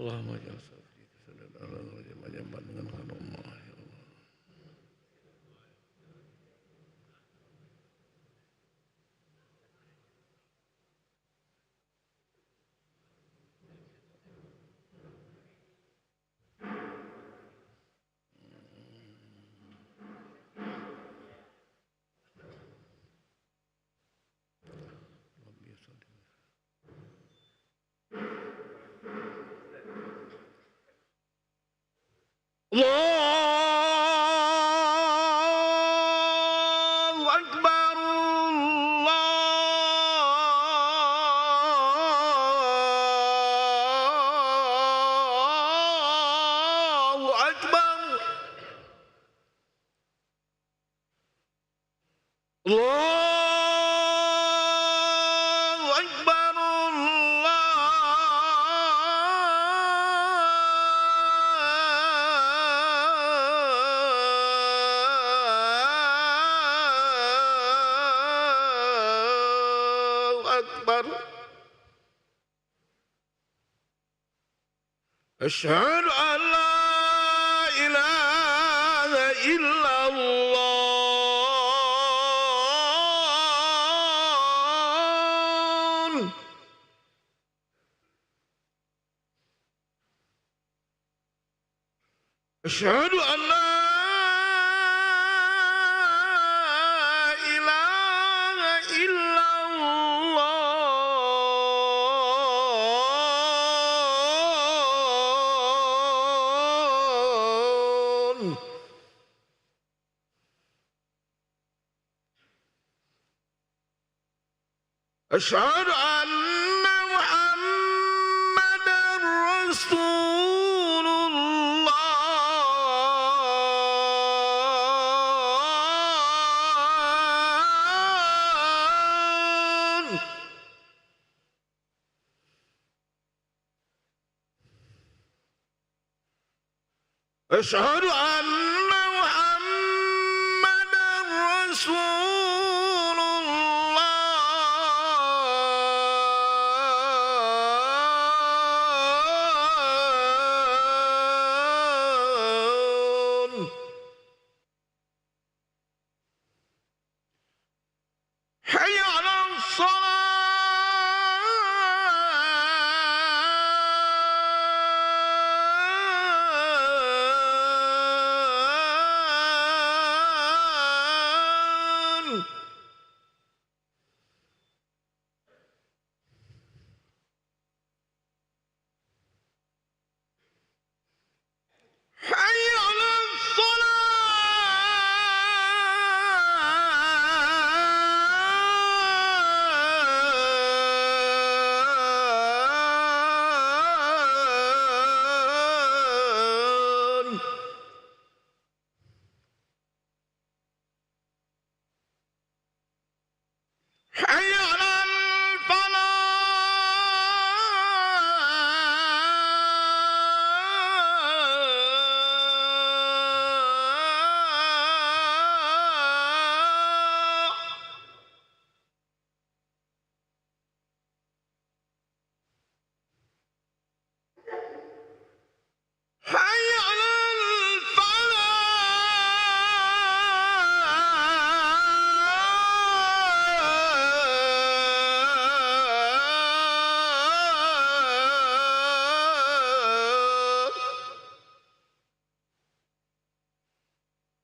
Allahumma ja'al sabri kesadaran wajib dengan kalamah ya Allah. Allahu Akbar, Allahu Akbar, Allahu Akbar, Allahu Akbar. Asyhadu an la ilaha illallah. Asyhadu an la ilaha illallah. Asyhadu anna Muhammadan Rasulullah. Asyhadu anna Muhammadan Rasulullah. Hayya 'alas shalah. Hayya 'alas shalah. Hayya 'alal falah. Hayya 'alal falah.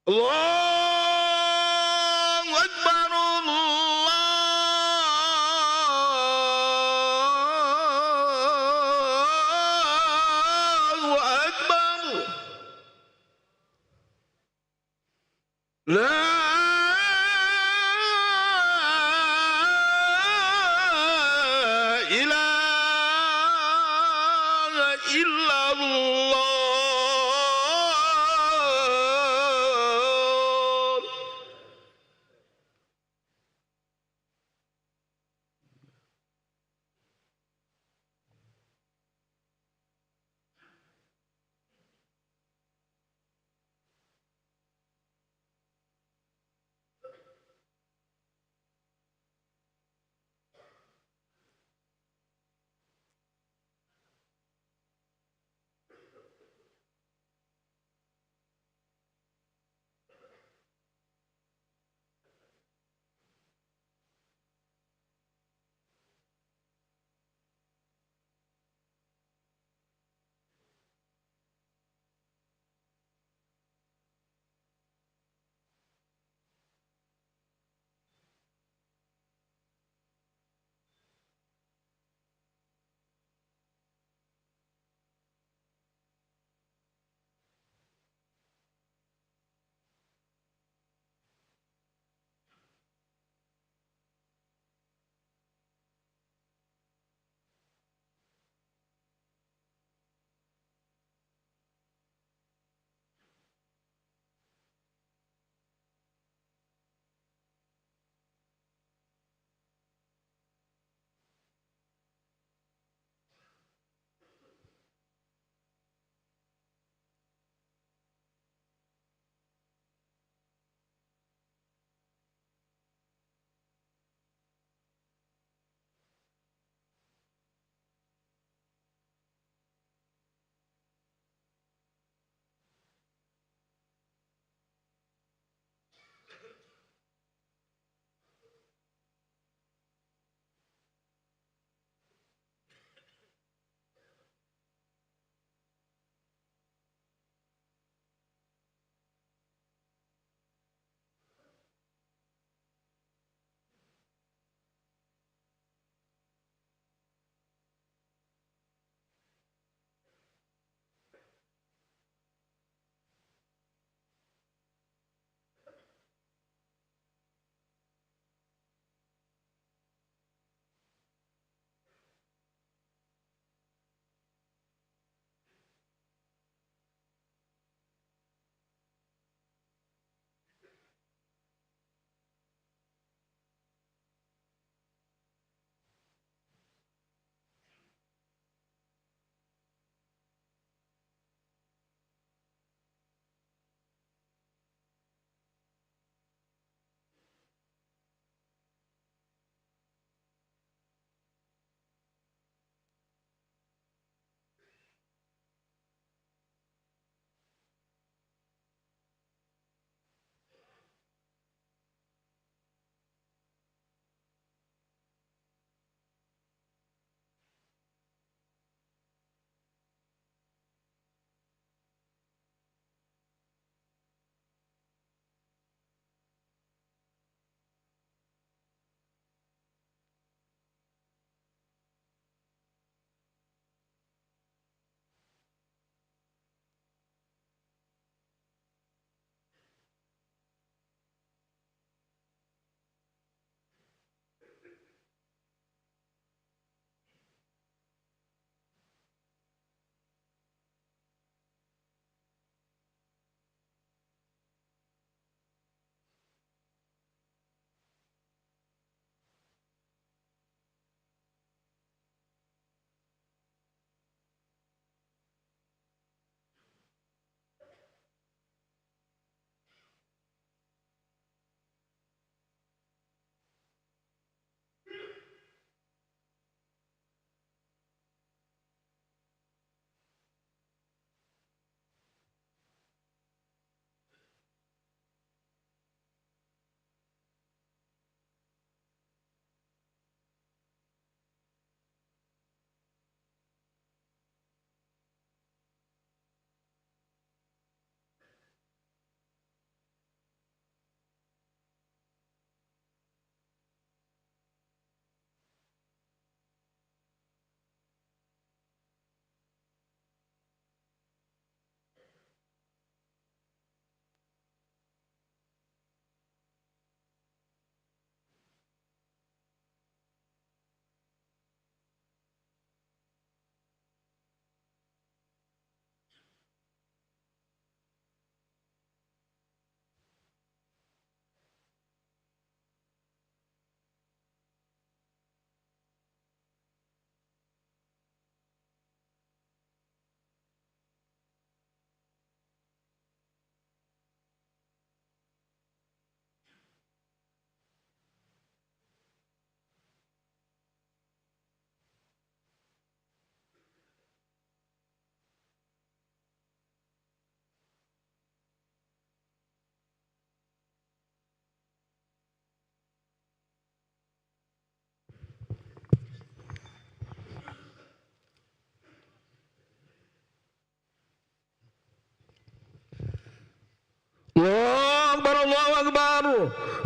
Allahu Akbar, Allahu Akbar. La ilaha illallah.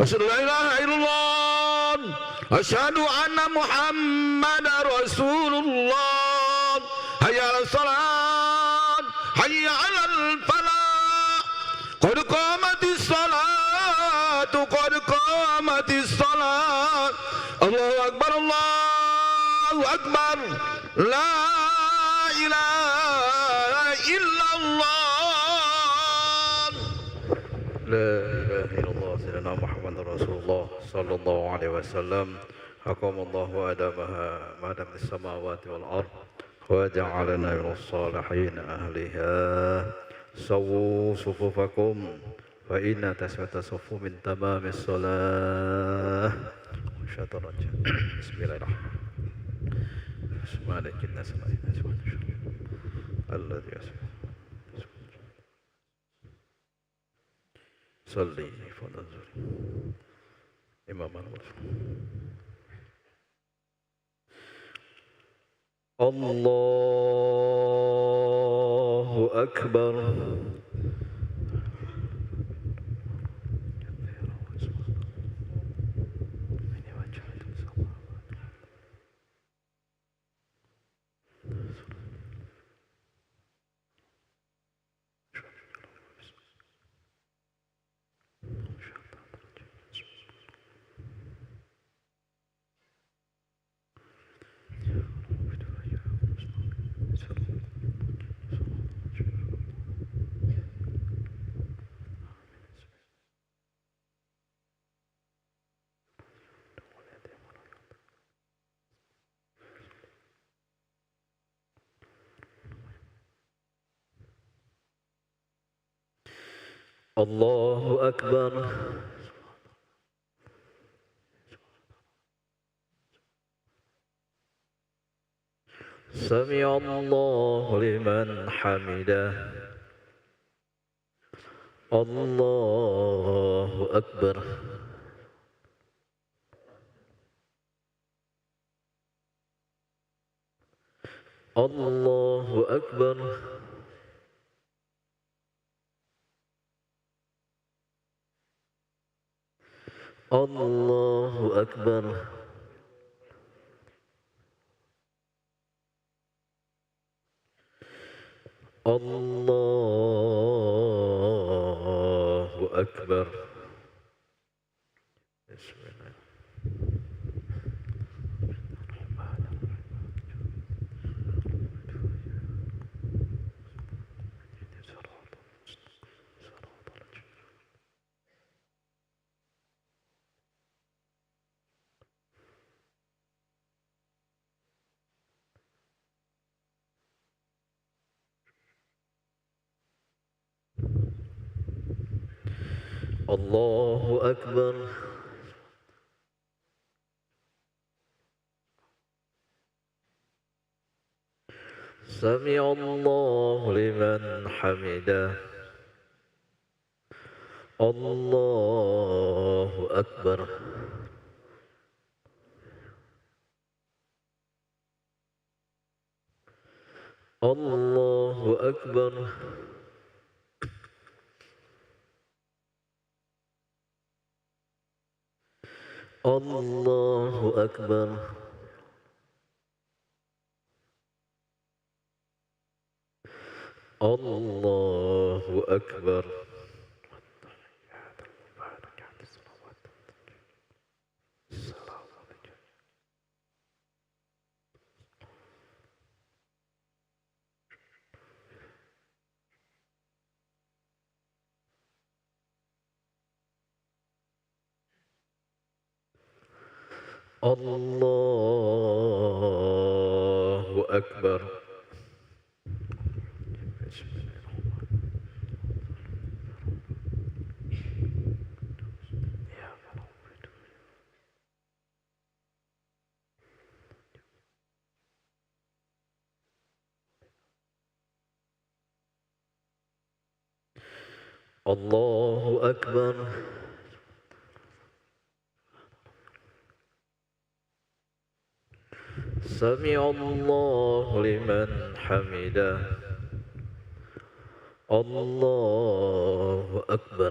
asyhadu la ilaha illallah, asyhadu anna Muhammadar Rasulullah, hayya 'alas salat, hayya 'alal falah, qad qamatis salatu, qad qamatis salat, Allahu akbar, Allahu akbar, la ilaha illallah. La ilaha illallah sayyidina Muhammad Rasulullah sallallahu alaihi wasallam. Hakamallahu adamaha madam as-samawati wal ard wa ja'alana minas salihin ahliha. Sawu sufufakum fa inna taswata sufu min tamamis salah. Bismillahirrahmanirrahim. Bismillahirrahmanirrahim. Salli fadhil Imam Allahu Akbar. Allahu Akbar. Sami Allahu liman hamidah. Allahu Akbar. Allahu Akbar. Allahu Akbar. Allahu Akbar. Bismillah. Allahu Akbar. Sami Allahu liman hamidah. Allahu Akbar. Allahu Akbar. Allahu Akbar. Allahu Akbar. Allahu Akbar. Allahu Akbar. Sami Allahu liman hamidah. Allahu Akbar.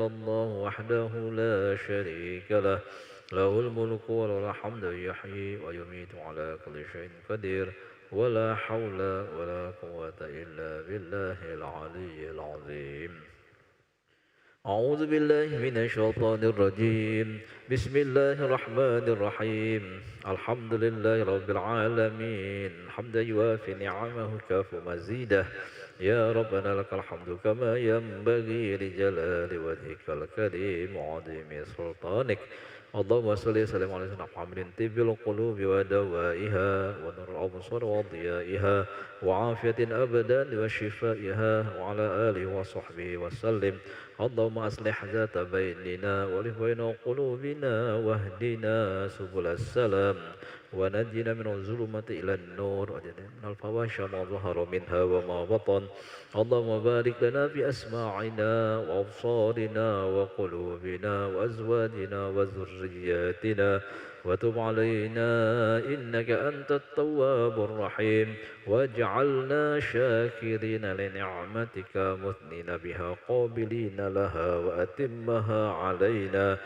إلا الله وحده لا شريك له له الملك وله الحمد يحيي ويميت على كل شيء قدير ولا حول ولا قوة إلا بالله العلي العظيم أعوذ بالله من الشيطان الرجيم بسم الله الرحمن الرحيم الحمد لله رب العالمين حمدا يوافي نعمه كاف مزيده يا ربنا لك الحمد كما ينبغي لجلال وجهك الكريم وعظيم سلطانك اللهم صل وسلم على سيدنا محمد طب القلوب ودوائها ونور الأبصار وضيائها وعافية الأبدان وشفائها وعلى آله وصحبه وسلم اللهم أصلح ذات بيننا ولف بين قلوبنا واهدنا سبل السلام ونجنا من الظلمة إلى النور وجنبنا من الفواحش ما ظهر منها وما بطن اللهم بارك لنا في أسماعنا وأبصارنا وقلوبنا وأزواجنا وذرياتنا وتب علينا إنك أنت التواب الرحيم واجعلنا شاكرين لنعمتك مثنين بها قابلين لها وأتمها علينا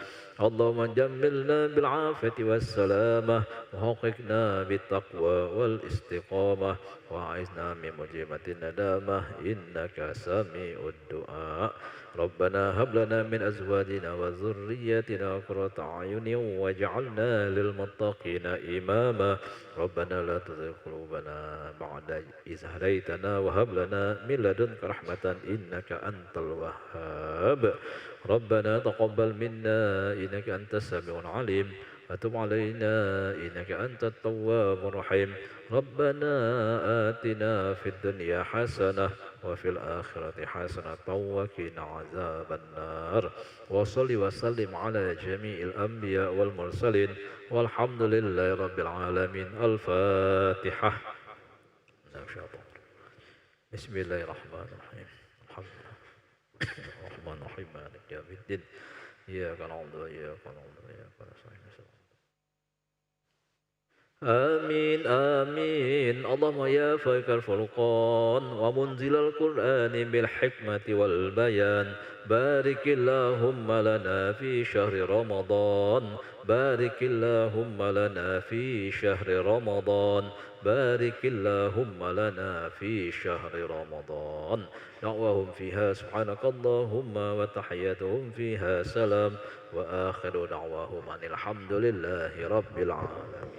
اللهم جملنا بالعافية والسلامة وحققنا بالتقوى والاستقامة وأعذنا من مجيبة الندامة إنك سميع الدعاء ربنا هب لنا من أزواجنا وذرياتنا قرة أعين واجعلنا للمتقين إماما ربنا لا تزغ قلوبنا بعد إذ هديتنا وهب لنا من لدنك رحمة إنك أنت الوهاب ربنا تقبل منا إنك أنت السميع العليم وتب علينا إنك أنت التواب الرحيم ربنا آتنا في الدنيا حسنة وفي الآخرة حسنة وقنا عذاب النار وصل وسلم على جميع الأنبياء والمرسلين والحمد لله رب العالمين الفاتحة بسم الله الرحمن الرحيم الحمد لله الرحمن الرحيم مالك يوم الدين إياك نعبد وإياك نستعين آمين آمين اللهم يا فاك الفرقان ومنزل القرآن بالحكمة والبيان بارك اللهم لنا في شهر رمضان بارك اللهم لنا في شهر رمضان بارك اللهم لنا في شهر رمضان دعواهم فيها سبحانك اللهم وتحياتهم فيها سلام وآخر دعواهم أن الحمد لله رب العالمين.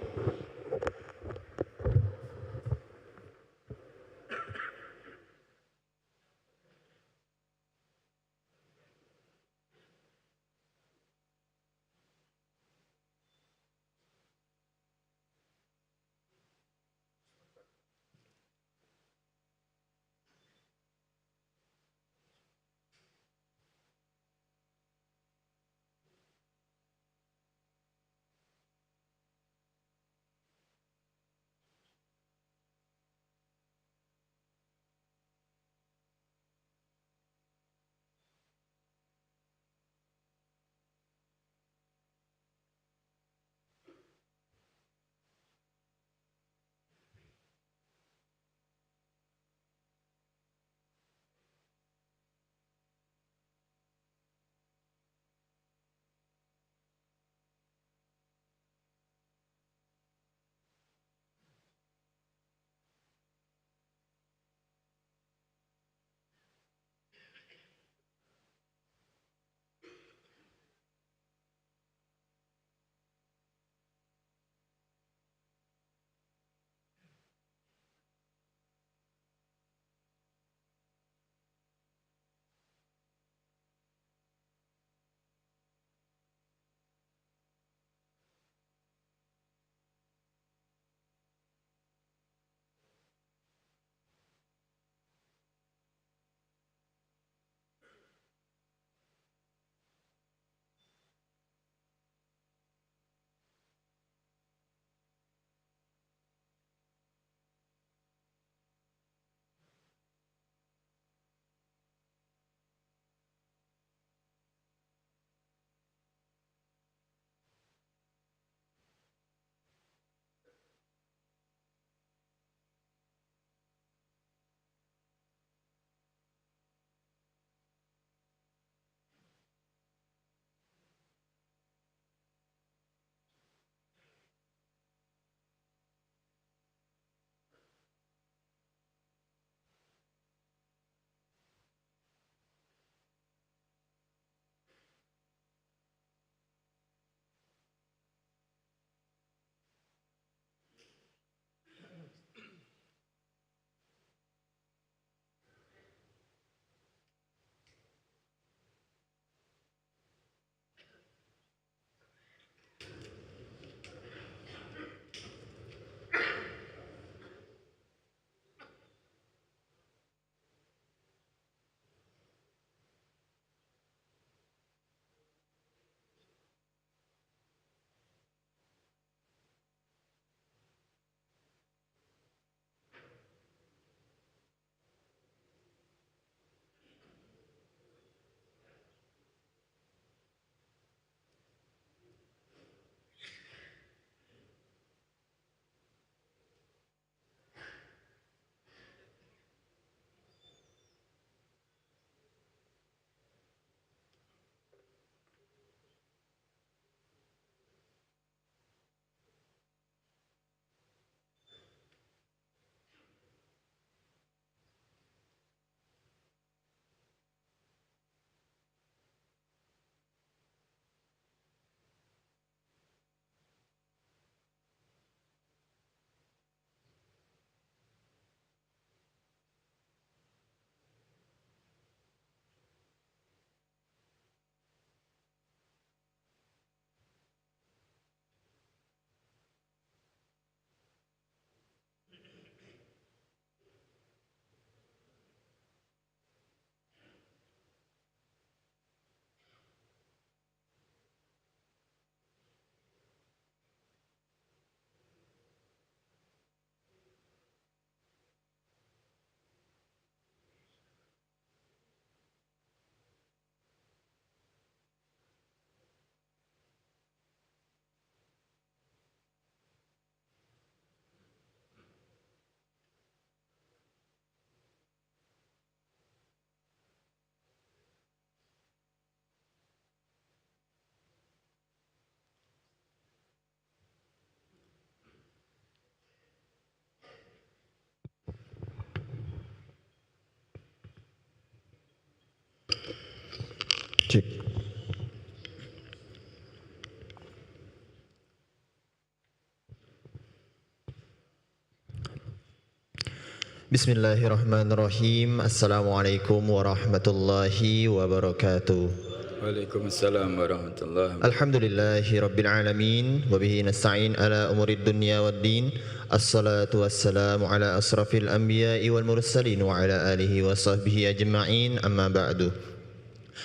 Cek. Bismillahirrahmanirrahim. Assalamualaikum warahmatullahi wabarakatuh. Waalaikumsalam warahmatullahi wabarakatuh. Alhamdulillahi rabbil alamin wa bihi nasta'in ala umurid dunya waddin. Assalatu wassalamu ala asrafil anbiya'i wal mursalin wa ala alihi wa sahbihi ajma'in, amma ba'du.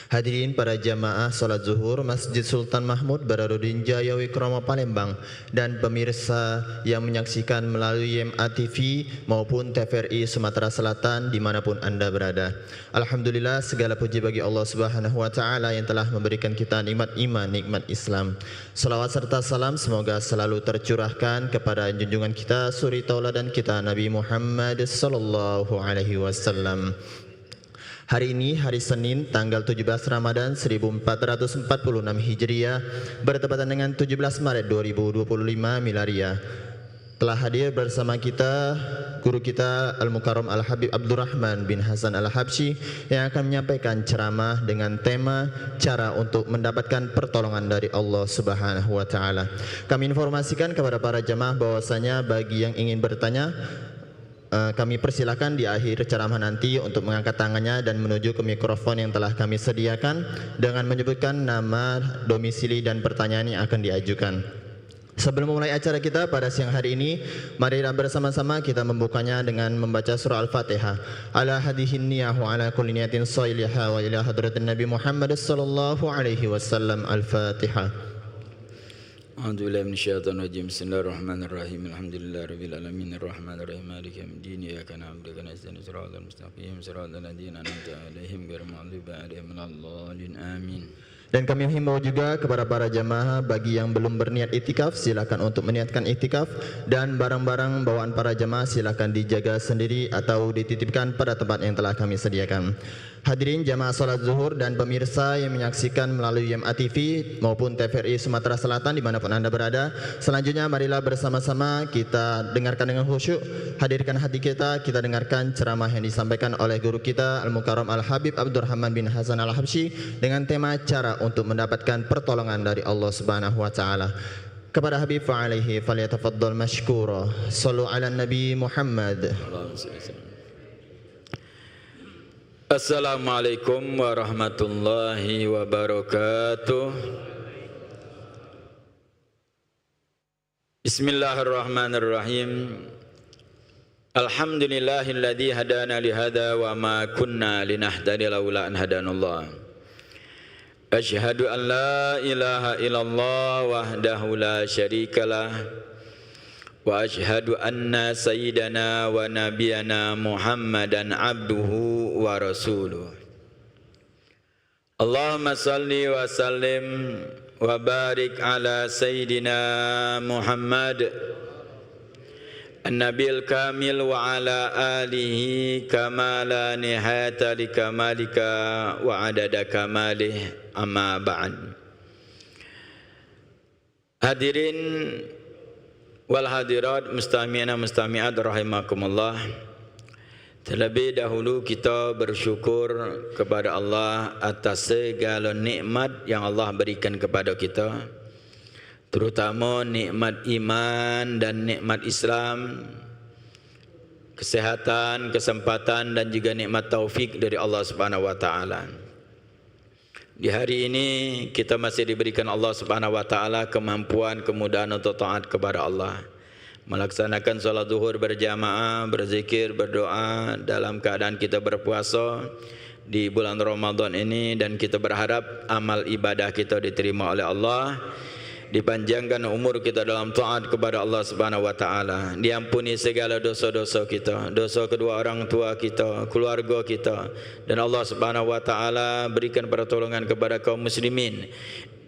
Hadirin para jamaah salat zuhur Masjid Sultan Mahmud Badarudin Jaya Wikrama Palembang dan pemirsa yang menyaksikan melalui YMA TV maupun TVRI Sumatera Selatan dimanapun Anda berada. Alhamdulillah, segala puji bagi Allah Subhanahu wa taala yang telah memberikan kita nikmat iman, nikmat Islam. Salawat serta salam semoga selalu tercurahkan kepada junjungan kita, suri tauladan kita, Nabi Muhammad sallallahu alaihi wasallam. Hari ini hari Senin tanggal 17 Ramadan 1446 Hijriah bertepatan dengan 17 Maret 2025 Milariah. Telah hadir bersama kita guru kita Al-Mukarram Al-Habib Abdurrahman bin Hasan Al-Habsyi yang akan menyampaikan ceramah dengan tema cara untuk mendapatkan pertolongan dari Allah Subhanahu wa taala. Kami informasikan kepada para jamaah bahwasanya bagi yang ingin bertanya, kami persilakan di akhir ceramah nanti untuk mengangkat tangannya dan menuju ke mikrofon yang telah kami sediakan dengan menyebutkan nama, domisili dan pertanyaan yang akan diajukan. Sebelum memulai acara kita pada siang hari ini, marilah bersama-sama kita membukanya dengan membaca surah Al-Fatihah. Ala hadihin niyah wa ala kulli niyatin salihah wa ila hadratin Nabi Muhammad sallallahu alaihi wasallam. Al-Fatihah. A'udzubillahi minasyaitonir rajim. Bismillahirrahmanirrahim. Alhamdulillahirabbil alamin arrahmanirrahim maliki yaumiddin. Iyyaka na'budu wa iyyaka nasta'in. Shiratal mustaqim shiratal ladzina an'amta 'alaihim ghairil maghdubi 'alaihim waladdallin. Amin. Dan kami himbau juga kepada para jamaah bagi yang belum berniat iktikaf silakan untuk meniatkan iktikaf, dan barang-barang bawaan para jamaah silakan dijaga sendiri atau dititipkan pada tempat yang telah kami sediakan. Hadirin jamaah salat zuhur dan pemirsa yang menyaksikan melalui YMA TV maupun TVRI Sumatera Selatan dimanapun Anda berada, selanjutnya marilah bersama-sama kita dengarkan dengan khusyuk, hadirkan hati kita, kita dengarkan ceramah yang disampaikan oleh guru kita Al-Mukarram Al-Habib Abdurrahman bin Hasan Al-Habsyi dengan tema cara untuk mendapatkan pertolongan dari Allah Subhanahu wa taala. Kepada Habib fa'alaihi falyatafaddal mashkura. Sallu ala Nabi Muhammad. Assalamualaikum warahmatullahi wabarakatuh. Bismillahirrahmanirrahim. Alhamdulillahilladzi hadana li hadza wa ma kunna linahtadiya laula an hadanallah. Asyhadu an la ilaha illallah wahdahu la syarikalah wa asyhadu anna sayyidana wa nabiyana Muhammadan abduhu wa rasuluh. Allahumma salli wa sallim wa barik ala sayyidina Muhammad an-nabil kamil wa ala alihi kamala nihayata li kamalika wa adada kamalih, amma ba'd. Hadirin wal hadirat mustami'ina mustami'at rahimakumullah. Terlebih dahulu kita bersyukur kepada Allah atas segala nikmat yang Allah berikan kepada kita, terutama nikmat iman dan nikmat Islam, kesehatan, kesempatan dan juga nikmat taufik dari Allah Subhanahu wa taala. Di hari ini kita masih diberikan Allah Subhanahu wa taala kemampuan, kemudahan untuk taat kepada Allah, melaksanakan salat zuhur berjamaah, berzikir, berdoa dalam keadaan kita berpuasa di bulan Ramadan ini, dan kita berharap amal ibadah kita diterima oleh Allah, dipanjangkan umur kita dalam taat kepada Allah Subhanahu wa taala, diampuni segala dosa-dosa kita, dosa kedua orang tua kita, keluarga kita, dan Allah Subhanahu wa taala berikan pertolongan kepada kaum muslimin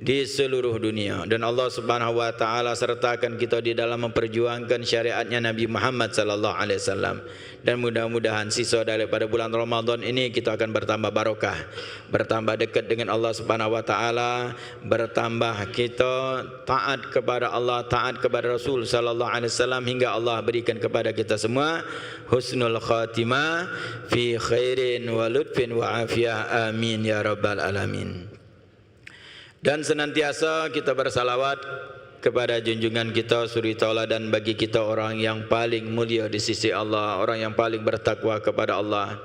di seluruh dunia, dan Allah Subhanahu wa taala sertakan kita di dalam memperjuangkan syariatnya Nabi Muhammad sallallahu alaihi wasallam. Dan mudah-mudahan sisa daripada bulan Ramadan ini kita akan bertambah barokah, bertambah dekat dengan Allah Subhanahu wa taala, bertambah kita taat kepada Allah, taat kepada Rasul sallallahu alaihi wasallam, hingga Allah berikan kepada kita semua husnul khatimah fi khairin wa lutfin wa afiyah, amin ya rabbal alamin. Dan senantiasa kita bersalawat kepada junjungan kita, suri tauladan bagi kita, orang yang paling mulia di sisi Allah, orang yang paling bertakwa kepada Allah,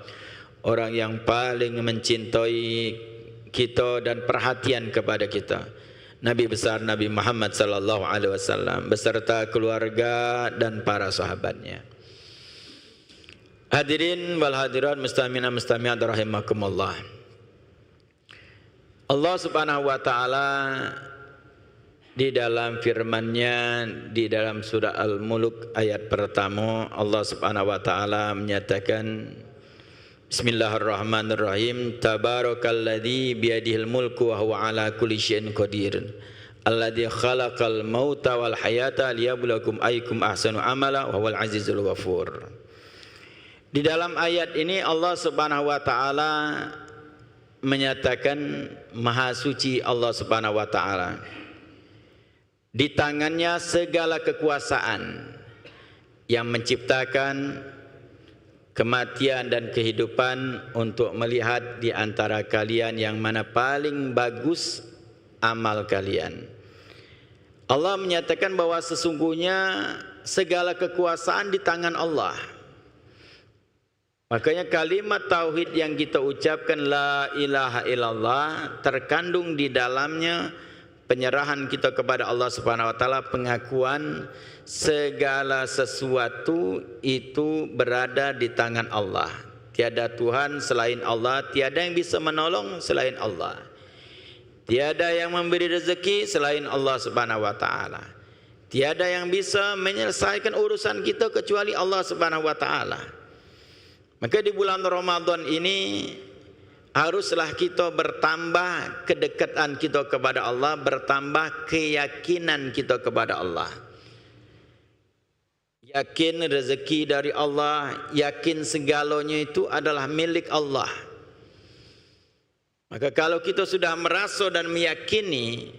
orang yang paling mencintai kita dan perhatian kepada kita, Nabi besar Nabi Muhammad sallallahu alaihi wasallam beserta keluarga dan para sahabatnya. Hadirin wal hadirat, mustami'in mustami'at rahimakumullah. Allah Subhanahu wa taala di dalam firman-Nya di dalam surah Al-Mulk ayat pertama, Allah Subhanahu wa taala menyatakan, Bismillahirrahmanirrahim, Tabarakalladzi biyadihil mulku wa huwa ala kulli syai'in qadir, alladzi khalaqal mauta wal hayata liyabluwakum ayyukum ahsanu amala wa huwal azizul ghafur. Di dalam ayat ini Allah Subhanahu wa taala menyatakan maha suci Allah Subhanahu wa taala. Di tangannya segala kekuasaan, yang menciptakan kematian dan kehidupan untuk melihat di antara kalian yang mana paling bagus amal kalian. Allah menyatakan bahwa sesungguhnya segala kekuasaan di tangan Allah. Makanya kalimat tauhid yang kita ucapkan la ilaha illallah terkandung di dalamnya penyerahan kita kepada Allah Subhanahu wa taala, pengakuan segala sesuatu itu berada di tangan Allah. Tiada Tuhan selain Allah, tiada yang bisa menolong selain Allah. Tiada yang memberi rezeki selain Allah Subhanahu wa taala. Tiada yang bisa menyelesaikan urusan kita kecuali Allah Subhanahu wa taala. Maka di bulan Ramadan ini haruslah kita bertambah kedekatan kita kepada Allah, bertambah keyakinan kita kepada Allah. Yakin rezeki dari Allah, yakin segalanya itu adalah milik Allah. Maka kalau kita sudah merasa dan meyakini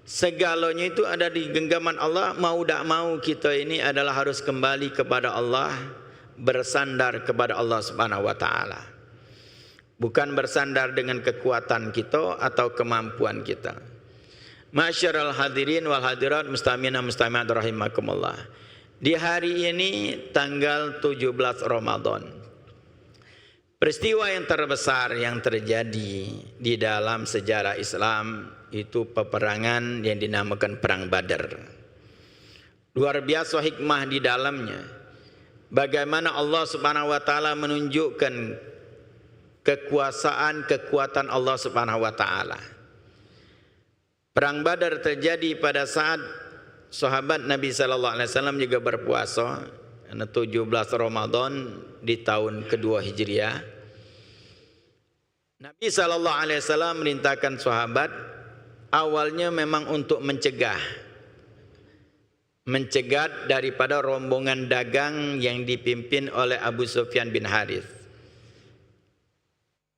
segalanya itu ada di genggaman Allah, mau tak mau kita ini adalah harus kembali kepada Allah, bersandar kepada Allah Subhanahu wa taala. Bukan bersandar dengan kekuatan kita atau kemampuan kita. Masyarul hadirin wal hadirat, mustamina mustami'at rahimakumullah. Di hari ini tanggal 17 Ramadan, peristiwa yang terbesar yang terjadi di dalam sejarah Islam itu peperangan yang dinamakan Perang Badar. Luar biasa hikmah di dalamnya. Bagaimana Allah Subhanahu wa taala menunjukkan kekuatan Allah Subhanahu wa taala. Perang Badar terjadi pada saat sahabat Nabi sallallahu alaihi wasallam juga berpuasa, 17 Ramadan di tahun kedua Hijriah. Nabi sallallahu alaihi wasallam merintahkan sahabat awalnya memang untuk mencegat daripada rombongan dagang yang dipimpin oleh Abu Sufyan bin Harith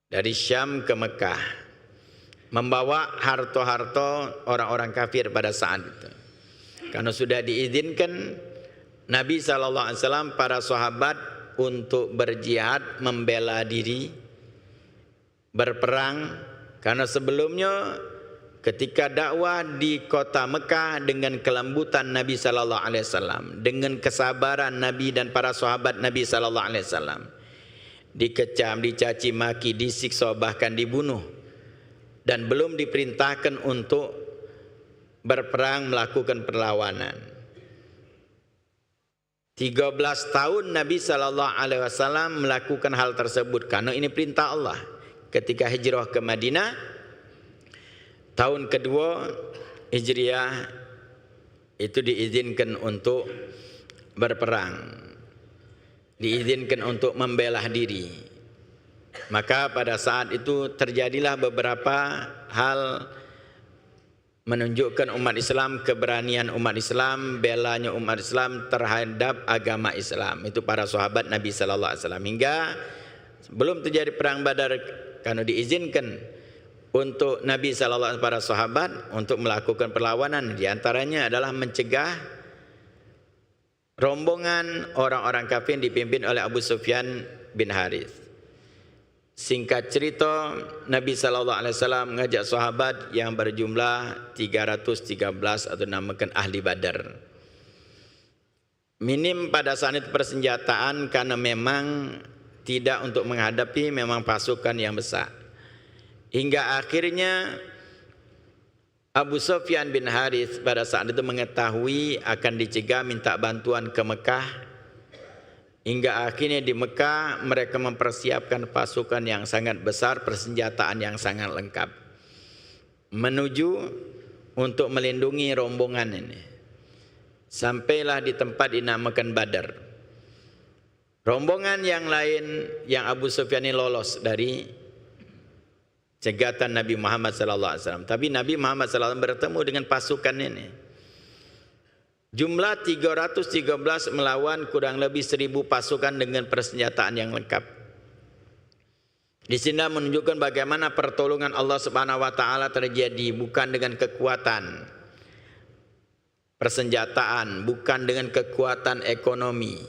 dari Syam ke Mekah, membawa harta-harta orang-orang kafir pada saat itu. Karena sudah diizinkan Nabi SAW para sahabat untuk berjihad, membela diri, berperang. Karena sebelumnya ketika dakwah di kota Mekah dengan kelembutan Nabi SAW, dengan kesabaran Nabi dan para sahabat Nabi SAW, dikecam, dicaci maki, disiksa, bahkan dibunuh, dan belum diperintahkan untuk berperang melakukan perlawanan. 13 tahun Nabi SAW melakukan hal tersebut karena ini perintah Allah. Ketika hijrah ke Madinah tahun kedua Hijriah itu diizinkan untuk berperang, diizinkan untuk membela diri. Maka pada saat itu terjadilah beberapa hal menunjukkan umat Islam, keberanian umat Islam, belanya umat Islam terhadap agama Islam. Itu para sahabat Nabi sallallahu alaihi wasallam. Hingga sebelum terjadi perang Badar, karena diizinkan untuk Nabi sallallahu alaihi wasallam para sahabat untuk melakukan perlawanan, di antaranya adalah mencegah rombongan orang-orang kafir dipimpin oleh Abu Sufyan bin Harith. Singkat cerita, Nabi sallallahu alaihi wasallam mengajak sahabat yang berjumlah 313 atau namakan ahli Badar. Minim pada saat itu persenjataan karena memang tidak untuk menghadapi memang pasukan yang besar. Hingga akhirnya Abu Sufyan bin Harith pada saat itu mengetahui akan dicegah minta bantuan ke Mekah. Hingga akhirnya di Mekah mereka mempersiapkan pasukan yang sangat besar, persenjataan yang sangat lengkap, menuju untuk melindungi rombongan ini. Sampailah di tempat dinamakan Badar. Rombongan yang lain yang Abu Sufyan ini lolos dari cegatan Nabi Muhammad SAW. Tapi Nabi Muhammad SAW bertemu dengan pasukan ini. Jumlah 313 melawan kurang lebih 1000 pasukan dengan persenjataan yang lengkap. Di sini menunjukkan bagaimana pertolongan Allah Subhanahu wa taala terjadi bukan dengan kekuatan persenjataan, bukan dengan kekuatan ekonomi,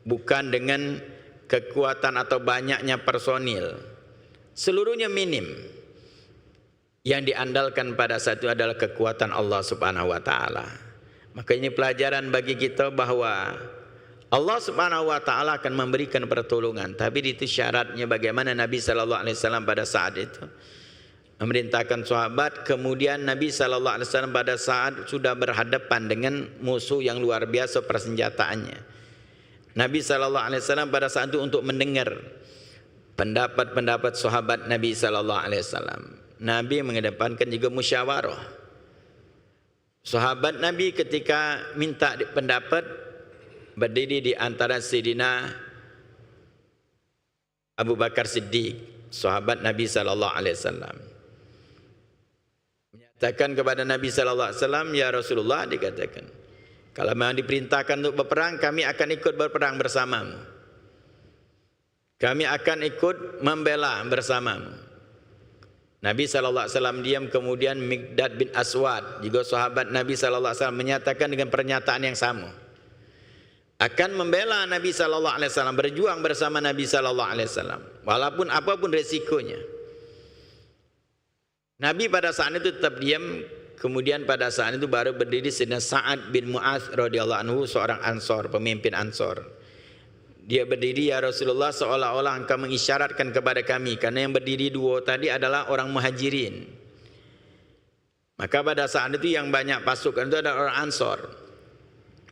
bukan dengan kekuatan atau banyaknya personil. Seluruhnya minim. Yang diandalkan pada saat itu adalah kekuatan Allah Subhanahu wa taala. Maka ini pelajaran bagi kita bahwa Allah Subhanahu wa taala akan memberikan pertolongan, tapi itu syaratnya bagaimana Nabi sallallahu alaihi wasallam pada saat itu memerintahkan sahabat. Kemudian Nabi sallallahu alaihi wasallam pada saat sudah berhadapan dengan musuh yang luar biasa persenjataannya. Nabi sallallahu alaihi wasallam pada saat itu untuk mendengar pendapat-pendapat sahabat Nabi sallallahu alaihi wasallam. Nabi mengedepankan juga musyawarah. Sahabat Nabi ketika minta pendapat berdiri di antara Sayyidina Abu Bakar Siddiq, sahabat Nabi sallallahu alaihi wasallam. Menyatakan kepada Nabi sallallahu alaihi wasallam, "Ya Rasulullah," dikatakan, "kalau memang diperintahkan untuk berperang, kami akan ikut berperang bersamamu. Kami akan ikut membela bersamamu." Nabi SAW diam, kemudian Miqdad bin Aswad, juga sahabat Nabi SAW, menyatakan dengan pernyataan yang sama. Akan membela Nabi SAW, berjuang bersama Nabi SAW, walaupun apapun resikonya. Nabi pada saat itu tetap diam, kemudian pada saat itu baru berdiri Sayyidina Sa'ad bin Mu'adz radhiyallahu anhu, seorang Ansor, pemimpin Ansor. Dia berdiri, "Ya Rasulullah, seolah-olah engkau mengisyaratkan kepada kami," karena yang berdiri dua tadi adalah orang Muhajirin. Maka pada saat itu yang banyak pasukan itu adalah orang Ansor.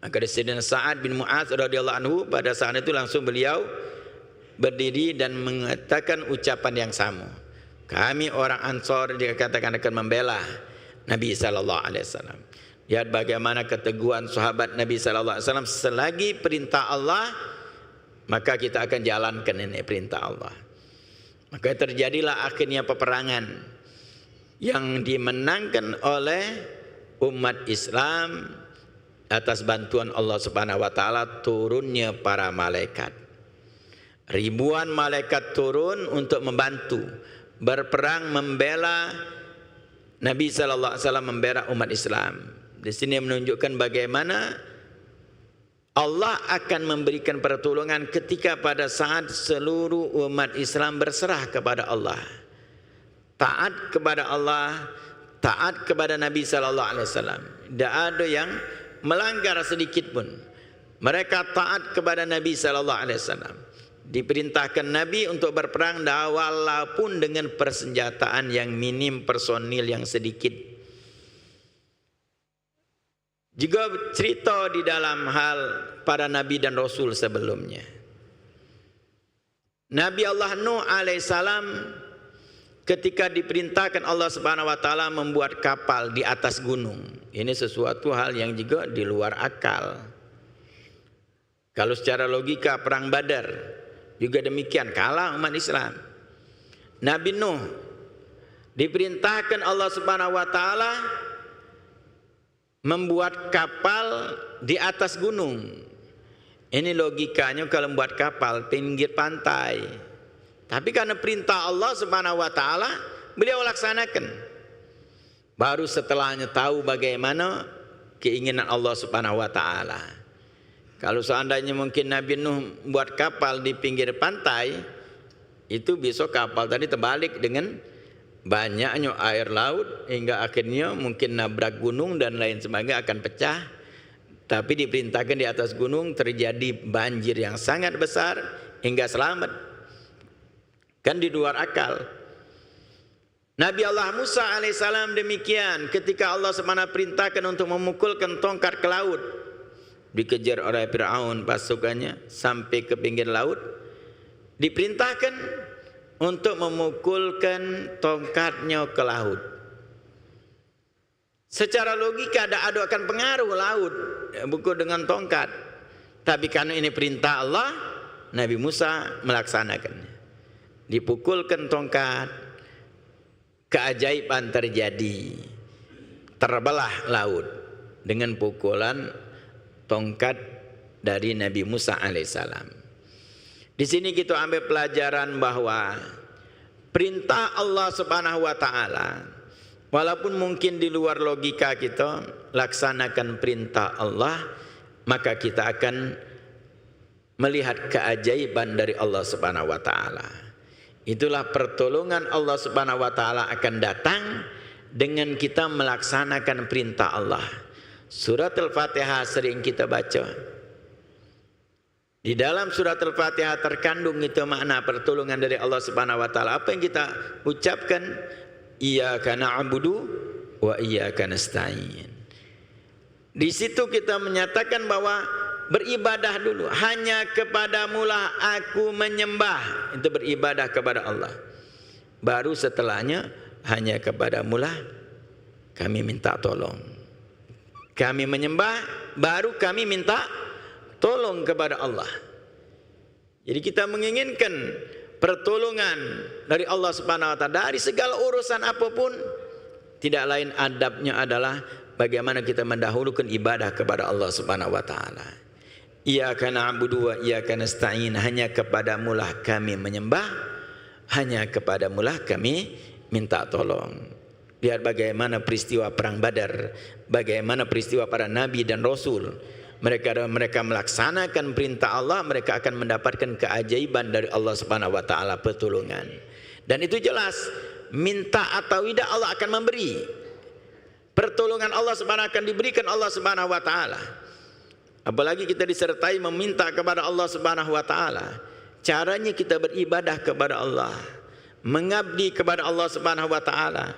Maka Sayyidina Sa'ad bin Mu'adz radhiyallahu anhu pada saat itu langsung beliau berdiri dan mengatakan ucapan yang sama. Kami orang Ansor dikatakan akan membela Nabi sallallahu alaihi wasallam. Lihat bagaimana keteguhan sahabat Nabi sallallahu alaihi wasallam, selagi perintah Allah maka kita akan jalankan ini perintah Allah. Maka terjadilah akhirnya peperangan yang dimenangkan oleh umat Islam atas bantuan Allah Subhanahu wa taala, turunnya para malaikat. Ribuan malaikat turun untuk membantu berperang membela Nabi sallallahu alaihi wasallam, membela umat Islam. Di sini menunjukkan bagaimana Allah akan memberikan pertolongan ketika pada saat seluruh umat Islam berserah kepada Allah, taat kepada Allah, taat kepada Nabi sallallahu alaihi wasallam. Tidak ada yang melanggar sedikit pun. Mereka taat kepada Nabi sallallahu alaihi wasallam. Diperintahkan Nabi untuk berperang walaupun dengan persenjataan yang minim, personil yang sedikit. Juga cerita di dalam hal para nabi dan rasul sebelumnya. Nabi Allah Nuh alaihissalam ketika diperintahkan Allah Subhanahu wa taala membuat kapal di atas gunung. Ini sesuatu hal yang juga di luar akal. Kalau secara logika perang Badar juga demikian, kalah umat Islam. Nabi Nuh diperintahkan Allah Subhanahu wa taala membuat kapal di atas gunung. Ini logikanya kalau membuat kapal pinggir pantai. Tapi karena perintah Allah Subhanahu wa taala, beliau laksanakan. Baru setelahnya tahu bagaimana keinginan Allah Subhanahu wa taala. Kalau seandainya mungkin Nabi Nuh buat kapal di pinggir pantai, Itu besok kapal tadi terbalik dengan banyaknya air laut hingga akhirnya mungkin nabrak gunung dan lain sebagainya akan pecah. Tapi diperintahkan di atas gunung terjadi banjir yang sangat besar hingga selamat. Kan di luar akal. Nabi Allah Musa alaihissalam demikian ketika Allah SWT perintahkan untuk memukulkan tongkat ke laut. Dikejar oleh Fir'aun pasukannya sampai ke pinggir laut. Diperintahkan untuk memukulkan tongkatnya ke laut. Secara logika ada akan pengaruh laut pukul dengan tongkat. Tapi karena ini perintah Allah, Nabi Musa melaksanakannya. Dipukulkan tongkat, keajaiban terjadi. Terbelah laut dengan pukulan tongkat dari Nabi Musa alaihissalam. Di sini kita ambil pelajaran bahwa perintah Allah Subhanahu wa taala, walaupun mungkin di luar logika kita, laksanakan perintah Allah, maka kita akan melihat keajaiban dari Allah Subhanahu wa taala. Itulah pertolongan Allah Subhanahu wa taala akan datang dengan kita melaksanakan perintah Allah. Surat Al-Fatihah sering kita baca. Di dalam surat Al-Fatihah terkandung itu makna pertolongan dari Allah Subhanahu wa taala. Apa yang kita ucapkan? Iyyaka na'budu wa iyyaka nasta'in. Di situ kita menyatakan bahwa beribadah dulu, hanya kepadamulah aku menyembah. Itu beribadah kepada Allah. Baru setelahnya hanya kepadamulah kami minta tolong. Kami menyembah, baru kami minta tolong kepada Allah. Jadi kita menginginkan pertolongan dari Allah Subhanahu wa taala dari segala urusan apapun. Tidak lain adabnya adalah bagaimana kita mendahulukan ibadah kepada Allah Subhanahu wa taala. Iyyaka na'budu wa iyyaka nasta'in. Hanya kepadamulah kami menyembah, hanya kepadamulah kami minta tolong. Lihat bagaimana peristiwa perang Badar, bagaimana peristiwa para nabi dan rasul. Mereka melaksanakan perintah Allah, mereka akan mendapatkan keajaiban dari Allah Subhanahu wa taala, pertolongan. Dan itu jelas, minta atau tidak Allah akan memberi. Pertolongan Allah Subhanahu akan diberikan Allah Subhanahu wa taala. Apalagi kita disertai meminta kepada Allah Subhanahu wa taala. Caranya kita beribadah kepada Allah, mengabdi kepada Allah Subhanahu wa taala.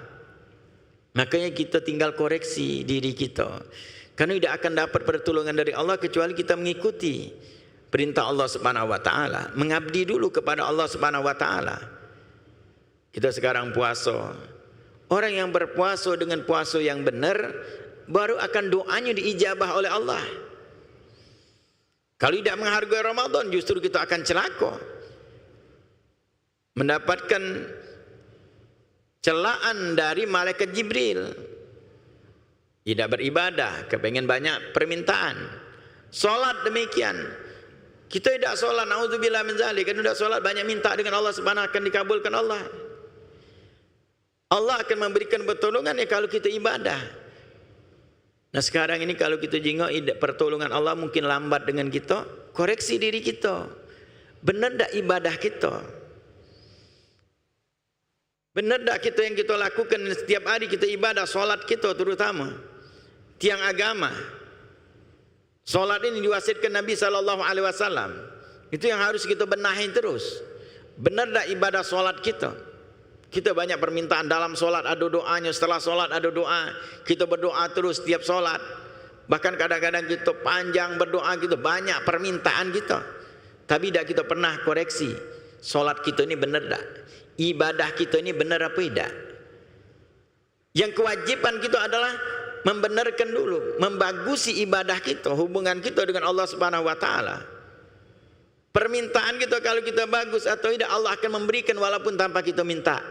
Makanya kita tinggal koreksi diri kita. Karena tidak akan dapat pertolongan dari Allah kecuali kita mengikuti perintah Allah Subhanahu wa taala, mengabdi dulu kepada Allah Subhanahu wa taala. Kita sekarang puasa. Orang yang berpuasa dengan puasa yang benar, baru akan doanya diijabah oleh Allah. Kalau tidak menghargai Ramadan, justru kita akan celaka. Mendapatkan celaan dari malaikat Jibril. Tidak beribadah, kepengen banyak permintaan. Solat demikian. Kita tidak solat, naudzubillah min dzalik. Kan tidak solat banyak minta dengan Allah Subhanahu akan dikabulkan Allah. Allah akan memberikan pertolongan ya kalau kita ibadah. Nah sekarang ini kalau kita jengok pertolongan Allah mungkin lambat dengan kita, koreksi diri kita. Benar tak ibadah kita? Benar tak kita yang kita lakukan setiap hari kita ibadah, solat kita terutama tiang agama. Solat ini diwasiatkan Nabi SAW. Itu yang harus kita benahi terus. Benar tak ibadah solat kita? Kita banyak permintaan dalam solat, ada doanya. Setelah solat ada doa. Kita berdoa terus setiap solat. Bahkan kadang-kadang kita panjang berdoa, kita banyak permintaan kita. Tapi tidak kita pernah koreksi. Solat kita ini benar tak? Ibadah kita ini benar apa tidak? Yang kewajiban kita adalah membenarkan dulu, membagusi ibadah kita, hubungan kita dengan Allah Subhanahu wa taala. Permintaan kita kalau kita bagus atau tidak, Allah akan memberikan walaupun tanpa kita minta.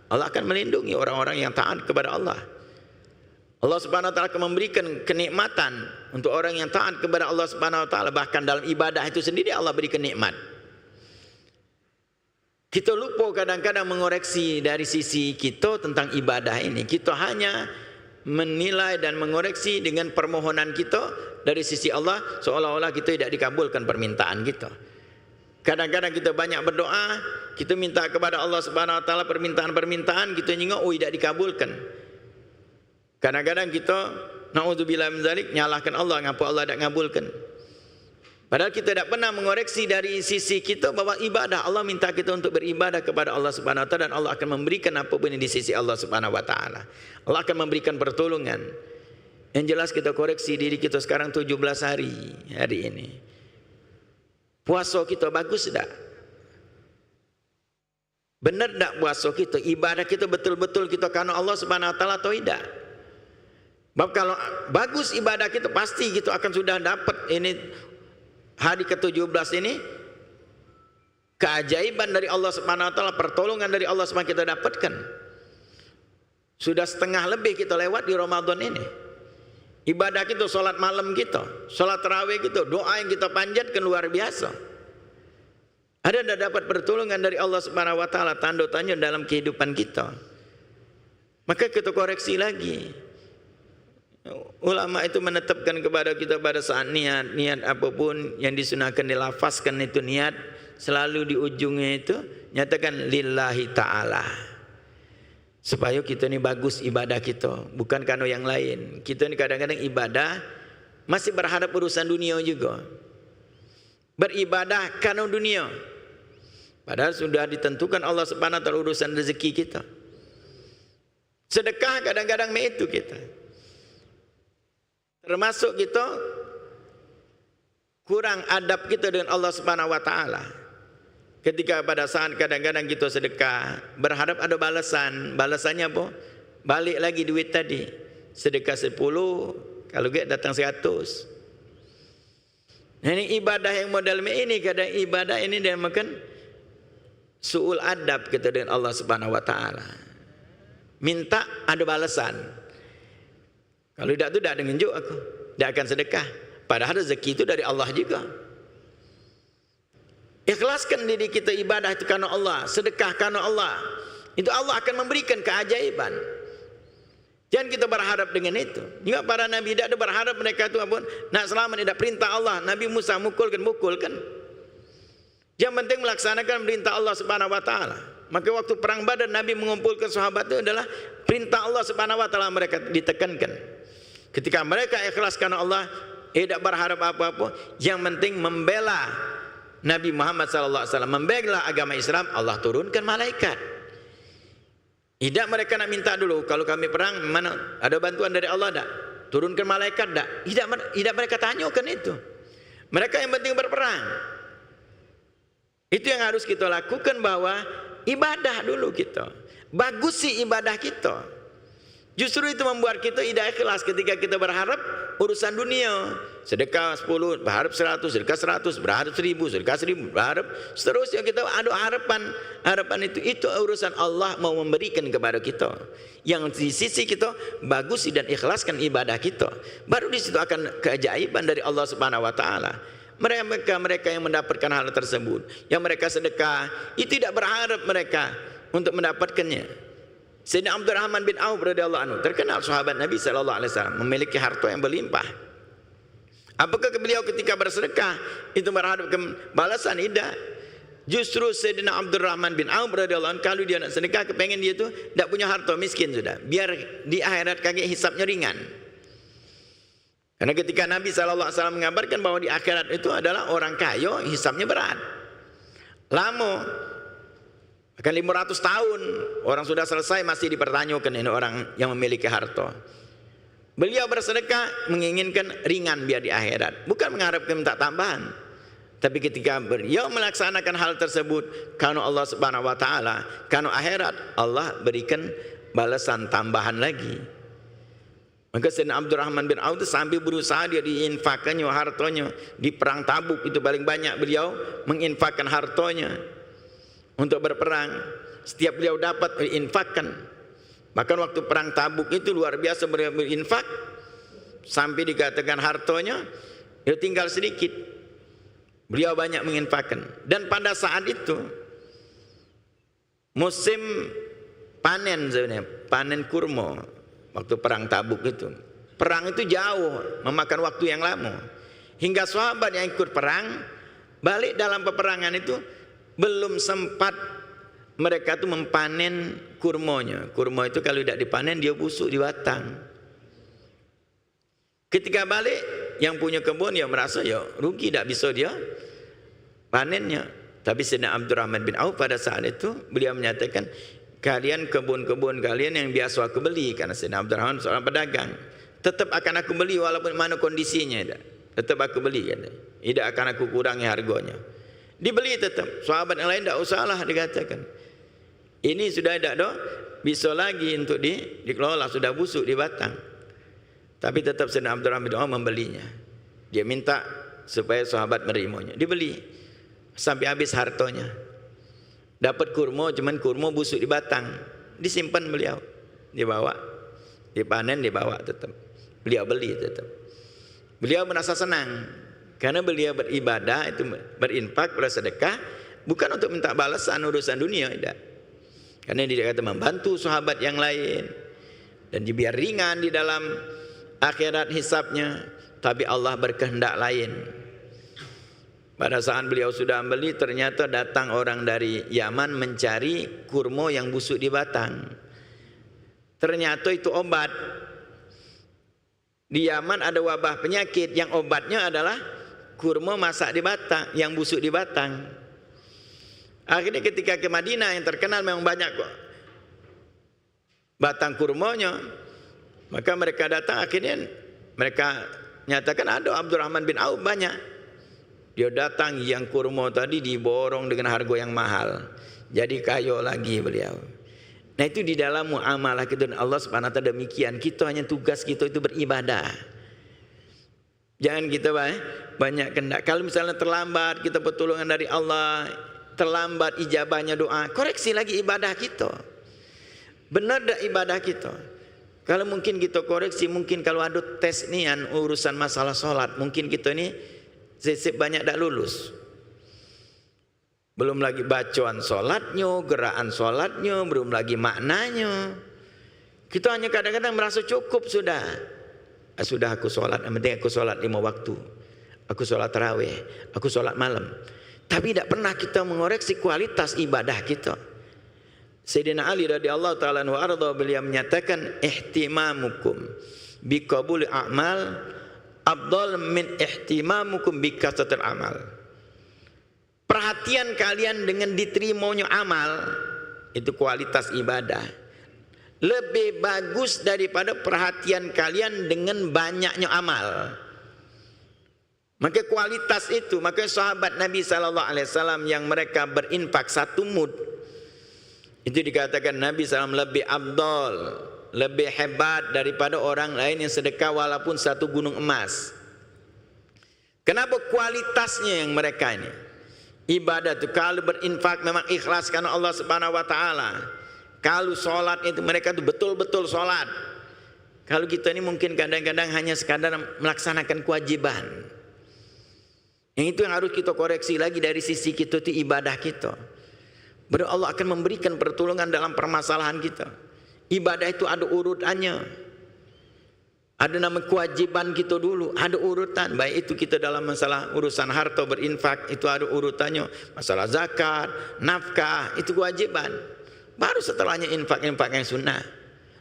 Allah akan melindungi orang-orang yang taat kepada Allah. Allah Subhanahu wa taala akan memberikan kenikmatan untuk orang yang taat kepada Allah Subhanahu wa taala. Bahkan dalam ibadah itu sendiri Allah berikan nikmat. Kita lupa kadang-kadang mengoreksi dari sisi kita tentang ibadah ini. Kita hanya menilai dan mengoreksi dengan permohonan kita dari sisi Allah, seolah-olah kita tidak dikabulkan permintaan kita. Kadang-kadang kita banyak berdoa, kita minta kepada Allah Subhanahu wa taala permintaan-permintaan, kita nyengok tidak dikabulkan. Kadang-kadang kita naudzubillah min zalik nyalahkan Allah, ngapa Allah tak ngabulkan. Padahal kita tidak pernah mengoreksi dari sisi kita bahwa ibadah Allah minta kita untuk beribadah kepada Allah Subhanahu wa taala, dan Allah akan memberikan apapun yang di sisi Allah Subhanahu wa taala. Allah akan memberikan pertolongan. Yang jelas kita koreksi diri kita sekarang 17 hari ini. Puasa kita bagus tak? Benar tak puasa kita? Ibadah kita betul-betul kita karena Allah Subhanahu wa taala atau tidak? Sebab kalau bagus ibadah kita, pasti kita akan sudah dapat ini hari ke-17 ini keajaiban dari Allah Subhanahu wa taala, pertolongan dari Allah Subhanahu kita dapatkan. Sudah setengah lebih kita lewat di Ramadan ini. Ibadah kita, solat malam kita, solat tarawih kita, doa yang kita panjatkan luar biasa. Ada tidak dapat pertolongan dari Allah Subhanahu wa taala, tanda tanya dalam kehidupan kita. Maka kita koreksi lagi. Ulama itu menetapkan kepada kita pada saat niat apapun yang disunahkan dilafazkan itu niat, selalu di ujungnya itu nyatakan lillahi ta'ala, supaya kita ini bagus ibadah kita, bukan karena yang lain. Kita ini kadang-kadang ibadah masih berharap urusan dunia juga, beribadah karena dunia, padahal sudah ditentukan Allah Subhanahu wa taala urusan rezeki kita. Sedekah kadang-kadang itu kita, termasuk kita kurang adab kita dengan Allah Subhanahu wa taala. Ketika pada saat kadang-kadang kita sedekah berharap ada balasan. Balasannya apa? Balik lagi duit tadi. Sedekah 10, kalau gak datang 100. Nah, ini ibadah yang model ini, kadang ibadah ini dia makan suul adab kita dengan Allah Subhanahu wa taala. Minta ada balasan. Kalau tidak tu tidak dengan aku, tidak akan sedekah. Padahal rezeki itu dari Allah juga. Ikhlaskan diri kita ibadah itu karena Allah, sedekah karena Allah. Itu Allah akan memberikan keajaiban. Jangan kita berharap dengan itu. Juga para nabi tidak ada berharap mereka itu apa? Nak selamat, tidak perintah Allah. Nabi Musa mukulkan. Yang penting melaksanakan perintah Allah Subhanahu wa taala. Maka waktu perang Badar Nabi mengumpulkan sahabat itu adalah perintah Allah Subhanahu wa taala mereka ditekankan. Ketika mereka ikhlas karena Allah, tidak berharap apa-apa, yang penting membela Nabi Muhammad SAW, membela agama Islam, Allah turunkan malaikat. Tidak mereka nak minta dulu, kalau kami perang, mana ada bantuan dari Allah tak? Turunkan malaikat tak? Tidak mereka tanyakan itu. Mereka yang penting berperang. Itu yang harus kita lakukan, bahwa ibadah dulu kita. Bagus sih ibadah kita. Justru itu membuat kita tidak ikhlas ketika kita berharap urusan dunia. Sedekah 10, berharap 100, sedekah 100, berharap 1000, sedekah 1000, berharap seterusnya kita ada harapan itu urusan Allah mau memberikan kepada kita. Yang di sisi kita bagus dan ikhlaskan ibadah kita. Baru di situ akan keajaiban dari Allah Subhanahu wa taala. Mereka yang mendapatkan hal tersebut, yang mereka sedekah, itu tidak berharap mereka untuk mendapatkannya. Sayyidina Abdurrahman bin Auf radhiyallahu anhu, terkenal sahabat Nabi sallallahu alaihi wasallam, memiliki harta yang berlimpah. Apakah beliau ketika bersedekah itu berharap balasan? Tidak. Justru Sayyidina Abdurrahman bin Auf radhiyallahu anhu, kalau dia nak sedekah, kepengen dia tu tak punya harta, miskin sudah, biar di akhirat kaki hisapnya ringan. Karena ketika Nabi sallallahu alaihi wasallam mengabarkan bahwa di akhirat itu adalah orang kaya hisapnya berat, lama. Akan 500 tahun orang sudah selesai masih dipertanyakan ini orang yang memiliki harta. Beliau bersedekah menginginkan ringan biar di akhirat, bukan mengharapkan minta tambahan. Tapi ketika beliau melaksanakan hal tersebut karena Allah Subhanahu wa taala, karena akhirat, Allah berikan balasan tambahan lagi. Maka Sayyidina Abdurrahman bin Auf itu sambil berusaha dia diinfakkannya hartanya. Di perang Tabuk itu paling banyak beliau menginfakkan hartanya untuk berperang. Setiap beliau dapat berinfakkan. Bahkan waktu perang Tabuk itu luar biasa beliau berinfak, sampai dikatakan hartanya itu tinggal sedikit. Beliau banyak menginfakkan. Dan pada saat itu musim panen sebenarnya, panen kurma waktu perang Tabuk itu. Perang itu jauh, memakan waktu yang lama. Hingga sahabat yang ikut perang balik dalam peperangan itu belum sempat mereka tuh mempanen kurmonya. Kurma itu kalau tidak dipanen dia busuk di batang. Ketika balik yang punya kebun ya merasa ya rugi, tidak bisa dia panennya. Tapi Sayyidina Abdurrahman bin Auf pada saat itu beliau menyatakan, kalian kebun-kebun kalian yang biasa aku beli, karena Sayyidina Abdurrahman seorang pedagang, tetap akan aku beli walaupun mana kondisinya, tetap aku beli, tidak akan aku kurangi harganya. Dibeli tetap. Sahabat yang lain tidak usahlah dikatakan. Ini sudah tidak bisa lagi untuk dikelola, sudah busuk di batang. Tapi tetap Sayyidina Abdurrahman bin Auf membelinya. Dia minta supaya sahabat menerimanya. Dibeli sampai habis hartanya. Dapat kurma, cuman kurma busuk di batang. Disimpan beliau, dibawa, dipanen, dibawa tetap. Beliau beli tetap. Beliau merasa senang karena beliau beribadah itu, berinfak, bersedekah bukan untuk minta balasan urusan dunia, tidak. Karena dia kata membantu sahabat yang lain dan dibiar ringan di dalam akhirat hisabnya. Tapi Allah berkehendak lain. Pada saat beliau sudah membeli, ternyata datang orang dari Yaman mencari kurma yang busuk di batang. Ternyata itu obat. Di Yaman ada wabah penyakit yang obatnya adalah kurma masak di batang, yang busuk di batang. Akhirnya ketika ke Madinah yang terkenal memang banyak kok batang kurmanya, maka mereka datang, akhirnya mereka nyatakan ada Abdurrahman bin Auf banyak. Dia datang, yang kurma tadi diborong dengan harga yang mahal. Jadi kaya lagi beliau. Nah itu di dalam muamalah kita dengan Allah Subhanahu wa taala demikian. Kita hanya tugas kita itu beribadah. Jangan kita banyak kendak. Kalau misalnya terlambat kita pertolongan dari Allah, terlambat ijabahnya doa, koreksi lagi ibadah kita. Benar tak ibadah kita? Kalau mungkin kita koreksi, mungkin kalau ada tes nian urusan masalah solat, mungkin kita ini sisip banyak tak lulus. Belum lagi bacaan solatnya, gerakan solatnya, belum lagi maknanya. Kita hanya kadang-kadang merasa cukup sudah. Sudah aku solat, yang penting aku solat 5 waktu. Aku solat tarawih, aku solat malam. Tapi tidak pernah kita mengoreksi kualitas ibadah kita. Sayyidina Ali radhiyallahu ta'ala anhu arda, beliau menyatakan ihtimamukum biqabuli a'mal afdal min ihtimamukum bikasratil amal. Perhatian kalian dengan diterimanya amal, itu kualitas ibadah, lebih bagus daripada perhatian kalian dengan banyaknya amal. Maka kualitas itu, maka sahabat Nabi SAW yang mereka berinfak satu mud, itu dikatakan Nabi SAW lebih abdal, lebih hebat daripada orang lain yang sedekah walaupun satu gunung emas. Kenapa? Kualitasnya yang mereka ini ibadah itu, kalau berinfak memang ikhlas karena Allah Subhanahu wa taala. Kalau sholat itu mereka itu betul-betul sholat. Kalau kita ini mungkin kadang-kadang hanya sekadar melaksanakan kewajiban. Yang itu yang harus kita koreksi lagi dari sisi kita itu ibadah kita. Berarti Allah akan memberikan pertolongan dalam permasalahan kita. Ibadah itu ada urutannya. Ada nama kewajiban kita dulu, ada urutan. Baik itu kita dalam masalah urusan harta berinfak, itu ada urutannya. Masalah zakat, nafkah, itu kewajiban. Baru setelahnya infak-infak yang sunnah.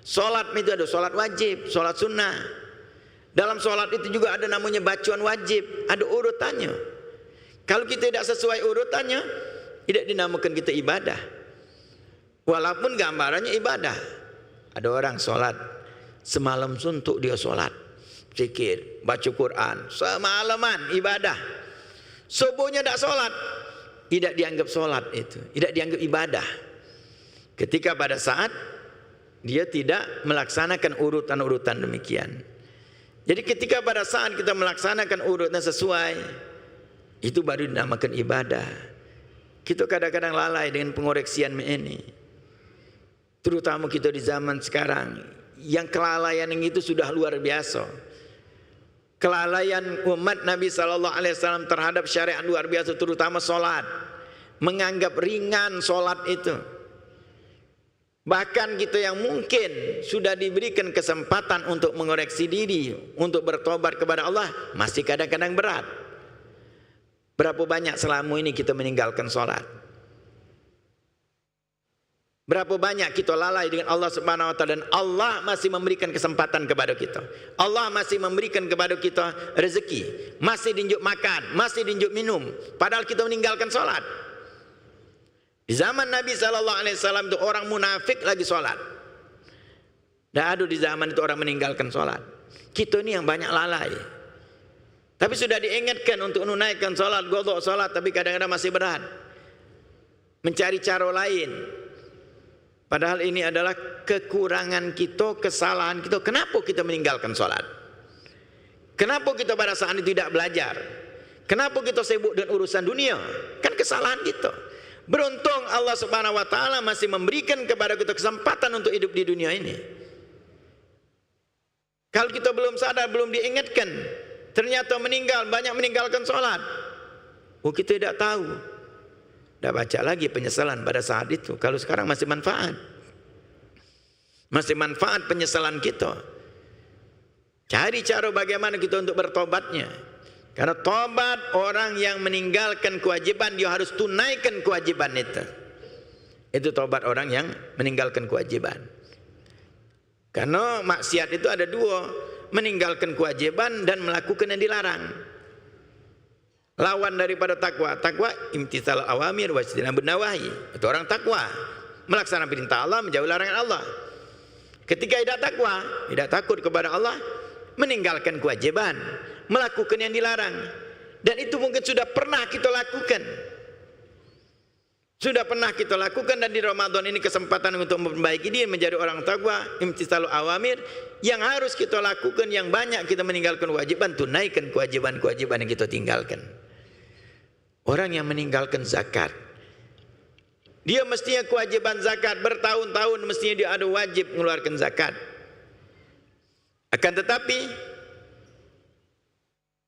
Solat itu ada solat wajib, solat sunnah. Dalam solat itu juga ada namanya bacaan wajib, ada urutannya. Kalau kita tidak sesuai urutannya, tidak dinamakan kita ibadah. Walaupun gambarannya ibadah. Ada orang solat semalam suntuk, dia solat, zikir, baca Quran, semalaman ibadah. Subuhnya tidak solat, tidak dianggap solat itu, tidak dianggap ibadah. Ketika pada saat dia tidak melaksanakan urutan-urutan demikian. Jadi ketika pada saat kita melaksanakan urutan sesuai, itu baru dinamakan ibadah. Kita kadang-kadang lalai dengan pengoreksian ini. Terutama kita di zaman sekarang, yang kelalaian yang itu sudah luar biasa. Kelalaian umat Nabi SAW terhadap syariat luar biasa, terutama solat. Menganggap ringan solat itu. Bahkan kita yang mungkin sudah diberikan kesempatan untuk mengoreksi diri, untuk bertobat kepada Allah, masih kadang-kadang berat. Berapa banyak selama ini kita meninggalkan sholat? Berapa banyak kita lalai dengan Allah Subhanahu wa taala, dan Allah masih memberikan kesempatan kepada kita. Allah masih memberikan kepada kita rezeki, masih diunjuk makan, masih diunjuk minum, padahal kita meninggalkan sholat. Di zaman Nabi SAW itu orang munafik lagi sholat. Dan ada di zaman itu orang meninggalkan sholat. Kita ini yang banyak lalai. Tapi sudah diingatkan untuk menunaikan sholat, qadha sholat, tapi kadang-kadang masih berat. Mencari cara lain. Padahal ini adalah kekurangan kita, kesalahan kita. Kenapa kita meninggalkan sholat? Kenapa kita pada saat itu tidak belajar? Kenapa kita sibuk dengan urusan dunia? Kan kesalahan kita. Beruntung Allah Subhanahu wa taala masih memberikan kepada kita kesempatan untuk hidup di dunia ini. Kalau kita belum sadar, belum diingatkan, ternyata banyak meninggalkan sholat. Oh, kita tidak tahu. Tidak baca lagi penyesalan pada saat itu. Kalau sekarang masih manfaat. Masih manfaat penyesalan kita. Cari cara bagaimana kita untuk bertobatnya. Karena tobat orang yang meninggalkan kewajiban, dia harus tunaikan kewajiban itu. Itu tobat orang yang meninggalkan kewajiban. Karena maksiat itu ada dua, meninggalkan kewajiban dan melakukan yang dilarang. Lawan daripada takwa, takwa imtithal awamir wa ijtinabun nawahi. Itu orang takwa, melaksanakan perintah Allah, menjauhi larangan Allah. Ketika tidak takwa, tidak takut kepada Allah, meninggalkan kewajiban, melakukan yang dilarang. Dan itu mungkin sudah pernah kita lakukan. Sudah pernah kita lakukan, dan di Ramadan ini kesempatan untuk memperbaiki diri menjadi orang takwa, imtithalul awamir. Yang harus kita lakukan, yang banyak kita meninggalkan kewajiban, tunaikan kewajiban-kewajiban yang kita tinggalkan. Orang yang meninggalkan zakat, dia mestinya kewajiban zakat bertahun-tahun, mestinya dia ada wajib mengeluarkan zakat. Akan tetapi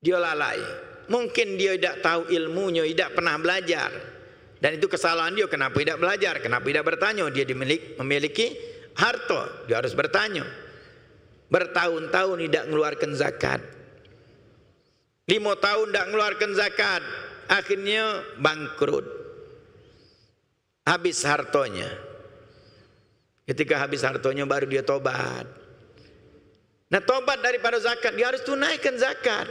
dia lalai. Mungkin dia tidak tahu ilmunya, tidak pernah belajar. Dan itu kesalahan dia. Kenapa tidak belajar? Kenapa tidak bertanya? Dia memiliki harta, dia harus bertanya. Bertahun-tahun tidak mengeluarkan zakat. 5 tahun tidak mengeluarkan zakat. Akhirnya bangkrut. Habis hartanya. Ketika habis hartanya baru dia tobat. Nah, tobat daripada zakat, dia harus tunaikan zakat.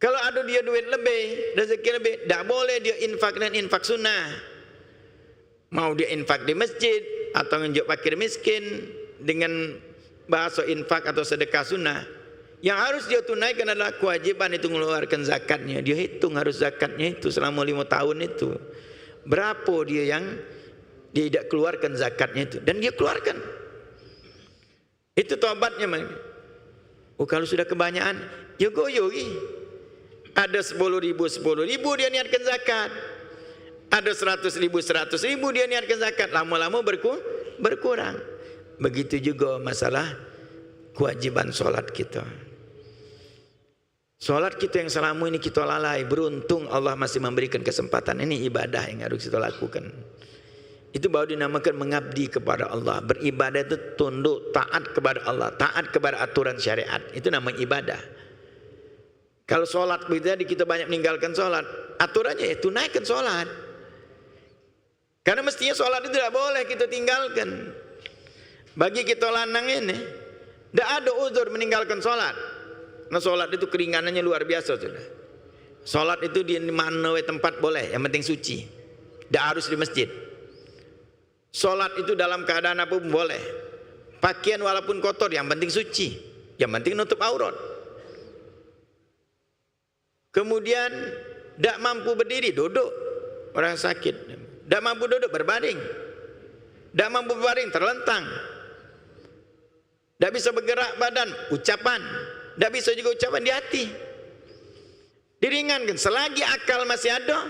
Kalau ada dia duit lebih, rezeki lebih, tidak boleh dia infak dan infak sunnah. Mau dia infak di masjid atau nunjuk fakir miskin dengan bahasa infak atau sedekah sunnah. Yang harus dia tunaikan adalah kewajiban itu mengeluarkan zakatnya. Dia hitung harus zakatnya itu selama 5 tahun itu. Berapa dia yang dia tidak keluarkan zakatnya itu, dan dia keluarkan. Itu tobatnya. Oh, kalau sudah kebanyakan, ya goyoi. Ada 10.000 dia niatkan zakat. Ada 100.000 dia niatkan zakat. Lama-lama berkurang. Begitu juga masalah kewajiban sholat kita. Sholat kita yang selama ini kita lalai, beruntung Allah masih memberikan kesempatan. Ini ibadah yang harus kita lakukan. Itu baru dinamakan mengabdi kepada Allah. Beribadah itu tunduk, taat kepada Allah, taat kepada aturan syariat. Itu namanya ibadah. Kalau sholat kita banyak meninggalkan sholat, aturannya ya tunaikan sholat. Karena mestinya sholat itu tidak boleh kita tinggalkan. Bagi kita lanang ini, tidak ada uzur meninggalkan sholat. Nah, sholat itu keringanannya luar biasa sudah. Sholat itu di mana tempat boleh, yang penting suci. Tidak harus di masjid. Sholat itu dalam keadaan apapun boleh. Pakaian walaupun kotor, yang penting suci. Yang penting nutup aurat. Kemudian tidak mampu berdiri, duduk. Orang sakit. Tidak mampu duduk, berbaring. Tidak mampu berbaring, terlentang. Tidak bisa bergerak badan, ucapan. Tidak bisa juga ucapan di hati. Diringankan. Selagi akal masih ada,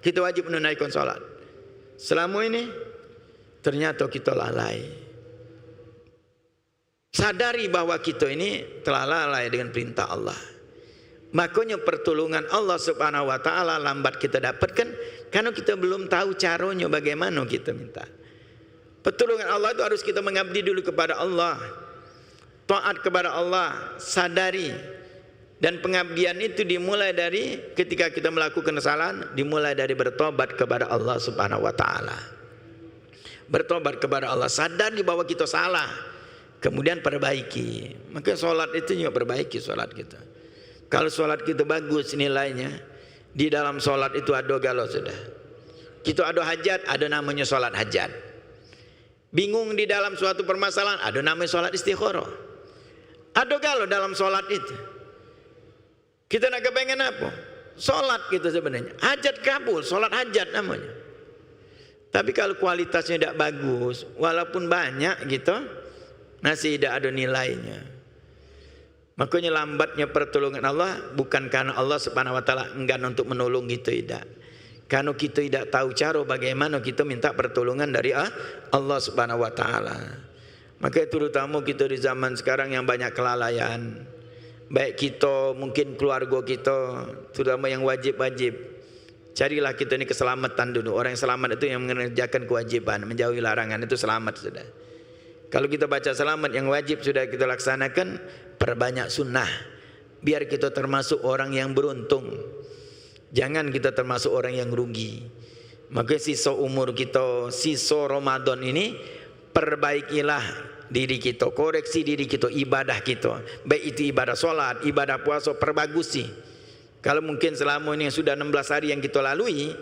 kita wajib menunaikan sholat. Selama ini ternyata kita lalai. Sadari bahwa kita ini telah lalai dengan perintah Allah. Makanya pertolongan Allah Subhanahu wa taala lambat kita dapatkan karena kita belum tahu caranya bagaimana kita minta. Pertolongan Allah itu harus kita mengabdi dulu kepada Allah. Taat kepada Allah, sadari Dan pengabdian itu dimulai dari ketika kita melakukan kesalahan, dimulai dari bertobat kepada Allah Subhanahu wa taala. Bertobat kepada Allah, sadar di bahwa kita salah, kemudian perbaiki. Maka sholat itu juga perbaiki sholat kita. Kalau sholat kita bagus nilainya, di dalam sholat itu ada galau sudah. Kita ada hajat, ada namanya sholat hajat. Bingung di dalam suatu permasalahan, ada namanya sholat istikharah. Ada galau dalam sholat itu. Kita nak kepengen apa? Sholat kita sebenarnya. Hajat kabul, sholat hajat namanya. Tapi kalau kualitasnya tidak bagus, walaupun banyak gitu, masih tidak ada nilainya. Makanya lambatnya pertolongan Allah bukan karena Allah Subhanahu wa taala enggan untuk menolong kita, tidak. Karena kita tidak tahu cara bagaimana kita minta pertolongan dari Allah Subhanahu wa taala. Maka terutama kita di zaman sekarang yang banyak kelalaian. Baik kita, mungkin keluarga kita, terutama yang wajib-wajib. Carilah kita ini keselamatan dulu. Orang yang selamat itu yang mengerjakan kewajiban, menjauhi larangan, itu selamat sudah. Kalau kita baca selamat yang wajib sudah kita laksanakan, perbanyak sunnah. Biar kita termasuk orang yang beruntung. Jangan kita termasuk orang yang rugi. Maka sisa umur kita, sisa Ramadan ini, perbaikilah diri kita, koreksi diri kita, ibadah kita. Baik itu ibadah solat, ibadah puasa, perbagusi. Kalau mungkin selama ini sudah 16 hari yang kita lalui,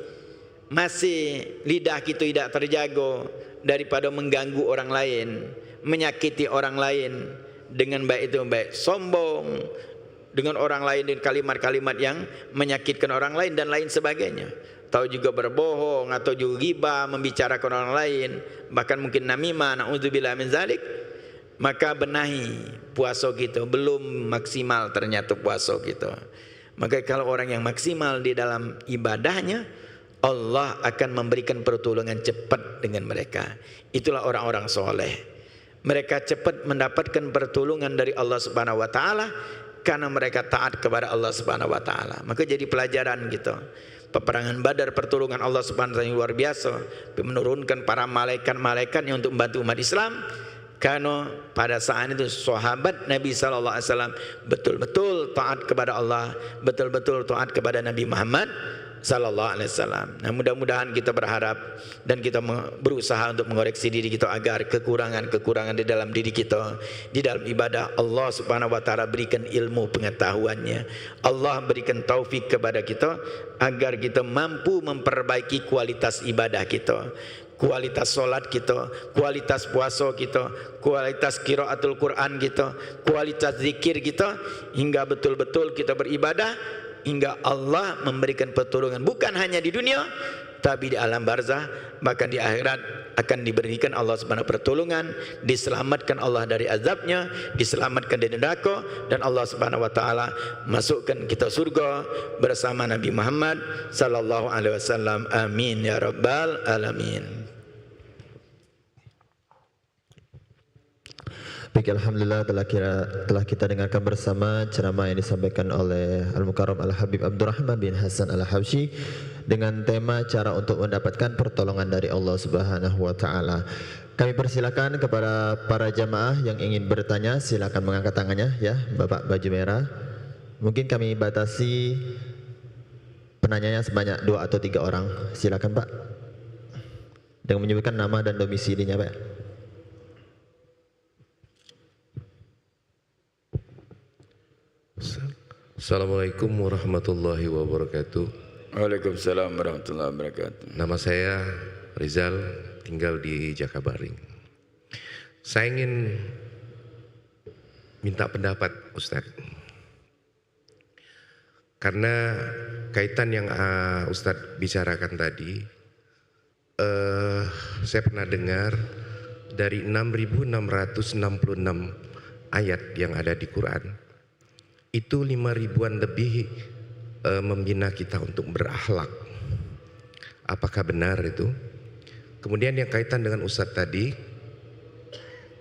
masih lidah kita tidak terjaga daripada mengganggu orang lain, menyakiti orang lain dengan baik itu baik sombong dengan orang lain, dengan kalimat-kalimat yang menyakitkan orang lain dan lain sebagainya. Tahu juga berbohong atau juga ghibah, membicarakan orang lain, bahkan mungkin namimah, na'udzubillah min zalik. Maka benahi puasa kita, belum maksimal ternyata puasa kita. Maka kalau orang yang maksimal di dalam ibadahnya, Allah akan memberikan pertolongan cepat dengan mereka. Itulah orang-orang soleh. Mereka cepat mendapatkan pertolongan dari Allah Subhanahu wa taala karena mereka taat kepada Allah Subhanahu wa taala. Maka jadi pelajaran gitu. Peperangan Badar, pertolongan Allah Subhanahu wa taala yang luar biasa, menurunkan para malaikat-malaikatnya untuk membantu umat Islam. Karena pada saat itu sahabat Nabi sallallahu alaihi wasallam betul-betul taat kepada Allah, betul-betul taat kepada Nabi Muhammad sallallahu alaihi wasallam. Nah, mudah-mudahan kita berharap dan kita berusaha untuk mengoreksi diri kita agar kekurangan-kekurangan di dalam diri kita, di dalam ibadah, Allah Subhanahu wa taala berikan ilmu pengetahuannya. Allah berikan taufik kepada kita agar kita mampu memperbaiki kualitas ibadah kita, kualitas solat kita, kualitas puasa kita, kualitas qiraatul Quran kita, kualitas zikir kita, hingga betul-betul kita beribadah hingga Allah memberikan pertolongan bukan hanya di dunia tapi di alam barzah, bahkan di akhirat akan diberikan Allah Subhanahu pertolongan, diselamatkan Allah dari azabnya, diselamatkan dari neraka, dan Allah Subhanahu wa taala masukkan kita surga bersama Nabi Muhammad sallallahu alaihi wasallam. Amin ya rabbal alamin. Baik, alhamdulillah telah kita dengarkan bersama ceramah yang disampaikan oleh Al-Mukarram Al-Habib Abdurrahman bin Hasan Al-Habsyi dengan tema cara untuk mendapatkan pertolongan dari Allah Subhanahu wa taala. Kami persilakan kepada para jamaah yang ingin bertanya, silakan mengangkat tangannya ya, Bapak baju merah. Mungkin kami batasi penanyanya sebanyak 2 atau 3 orang. Silakan Pak. Dengan menyebutkan nama dan domisilinya Pak. Assalamualaikum warahmatullahi wabarakatuh. Waalaikumsalam warahmatullahi wabarakatuh. Nama saya Rizal, tinggal di Jakabaring. Saya ingin minta pendapat Ustadz, karena kaitan yang Ustadz bicarakan tadi, saya pernah dengar dari 6.666 ayat yang ada di Quran, itu 5.000-an lebih membina kita untuk berakhlak. Apakah benar itu? Kemudian yang kaitan dengan Ustadz tadi,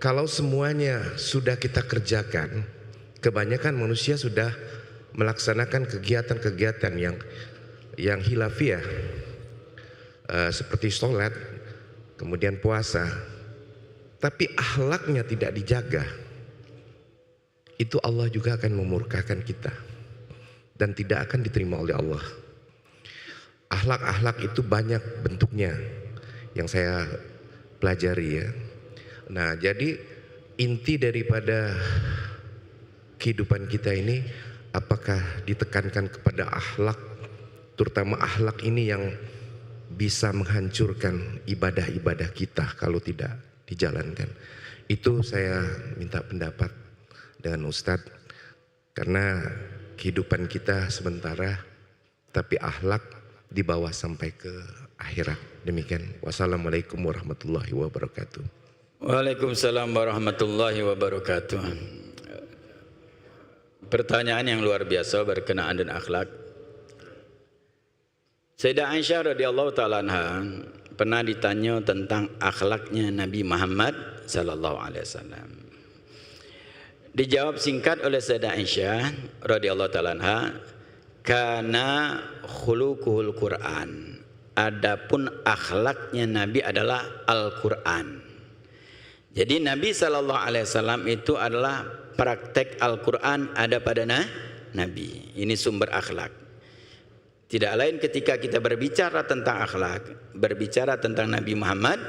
kalau semuanya sudah kita kerjakan, kebanyakan manusia sudah melaksanakan kegiatan-kegiatan yang hilafiyah, seperti sholat, kemudian puasa, tapi akhlaknya tidak dijaga, itu Allah juga akan memurkakan kita. dan tidak akan diterima oleh Allah. Akhlak-akhlak itu banyak bentuknya yang saya pelajari ya. Nah, jadi inti daripada kehidupan kita ini apakah ditekankan kepada akhlak, terutama akhlak ini yang bisa menghancurkan ibadah-ibadah kita kalau tidak dijalankan. Itu saya minta pendapat dengan Ustadz, karena kehidupan kita sementara, tapi akhlak dibawa sampai ke akhirat. Demikian. Wassalamualaikum warahmatullahi wabarakatuh. Waalaikumsalam warahmatullahi wabarakatuh. Pertanyaan yang luar biasa berkenaan dengan akhlak. Sayyidah Aisyah radhiyallahu taala anha pernah ditanya tentang akhlaknya Nabi Muhammad sallallahu alaihi wasallam. Dijawab singkat oleh Sayyidah Aisyah radhiyallahu taala anha, kana khuluquhul Quran. Adapun akhlaknya Nabi adalah Al-Quran. Jadi Nabi sallallahu alaihi wasallam itu adalah praktek Al-Quran ada pada Nabi. Ini sumber akhlak. Tidak lain ketika kita berbicara tentang akhlak, berbicara tentang Nabi Muhammad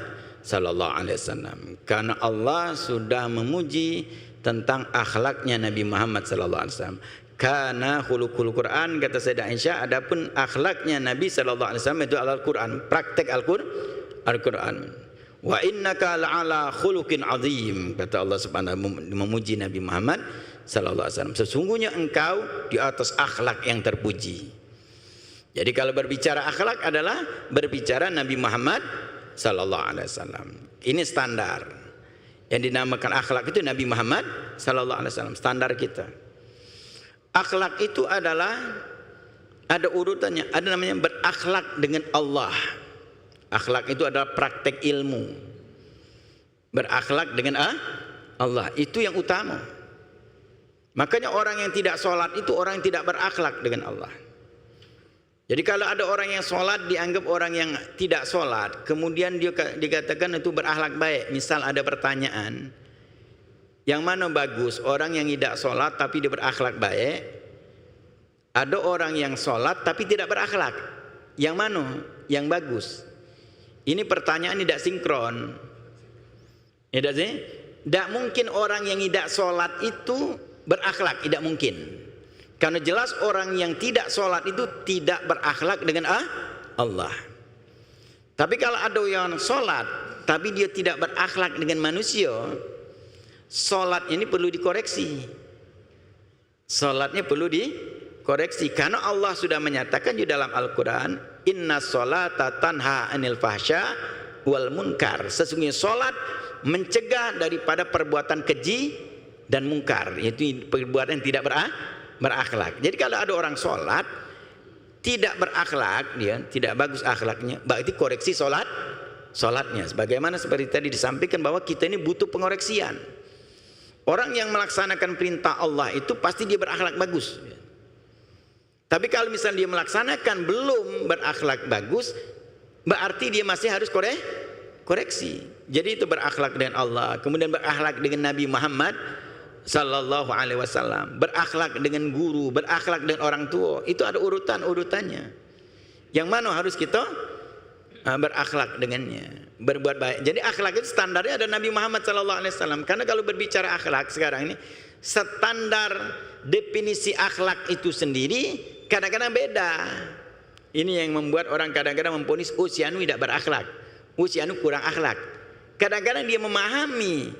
sallallahu alaihi wasallam. Karena Allah sudah memuji tentang akhlaknya Nabi Muhammad sallallahu alaihi wasallam. Karena khuluqul Quran, kata Sayyidah Aisyah, adapun akhlaknya Nabi sallallahu alaihi wasallam itu Al-Quran, praktek Al-Quran. Wa innaka la'ala khuluqin azim, kata Allah Subhanahu memuji Nabi Muhammad sallallahu alaihi wasallam. Sesungguhnya engkau di atas akhlak yang terpuji. Jadi kalau berbicara akhlak adalah berbicara Nabi Muhammad sallallahu alaihi wasallam. Ini standar. Yang dinamakan akhlak itu Nabi Muhammad sallallahu alaihi wasallam, standar kita. Akhlak itu adalah ada urutannya, ada namanya berakhlak dengan Allah. Akhlak itu adalah praktek ilmu. Berakhlak dengan Allah, itu yang utama. Makanya orang yang tidak sholat itu orang yang tidak berakhlak dengan Allah. Jadi kalau ada orang yang sholat dianggap orang yang tidak sholat, kemudian dia dikatakan itu berakhlak baik. Misal ada pertanyaan, yang mana bagus? Orang yang tidak sholat tapi dia berakhlak baik, ada orang yang sholat tapi tidak berakhlak. Yang mana? Yang bagus? Ini pertanyaan tidak sinkron. Tidak sih? Tidak mungkin orang yang tidak sholat itu berakhlak, tidak mungkin. Karena jelas orang yang tidak sholat itu tidak berakhlak dengan Allah. Tapi kalau ada yang sholat tapi dia tidak berakhlak dengan manusia, sholat ini perlu dikoreksi. Sholatnya perlu dikoreksi. Karena Allah sudah menyatakan di dalam Al-Quran, inna sholata tanha anil fahsya wal munkar. Sesungguhnya sholat mencegah daripada perbuatan keji dan mungkar, yaitu perbuatan yang tidak berakhlak. Jadi kalau ada orang sholat tidak berakhlak, dia tidak bagus akhlaknya, berarti koreksi sholatnya. Sebagaimana seperti tadi disampaikan bahwa kita ini butuh pengoreksian. Orang yang melaksanakan perintah Allah itu pasti dia berakhlak bagus. Tapi kalau misalnya dia melaksanakan belum berakhlak bagus, berarti dia masih harus koreksi. Jadi itu berakhlak dengan Allah, kemudian berakhlak dengan Nabi Muhammad sallallahu alaihi wasallam, berakhlak dengan guru, berakhlak dengan orang tua. Itu ada urutannya. Yang mana harus kita berakhlak dengannya, berbuat baik. Jadi akhlak itu standarnya ada Nabi Muhammad sallallahu alaihi wasallam. Karena kalau berbicara akhlak sekarang ini, standar definisi akhlak itu sendiri kadang-kadang beda. Ini yang membuat orang kadang-kadang memvonis si anu tidak berakhlak, si anu kurang akhlak. Kadang-kadang dia memahami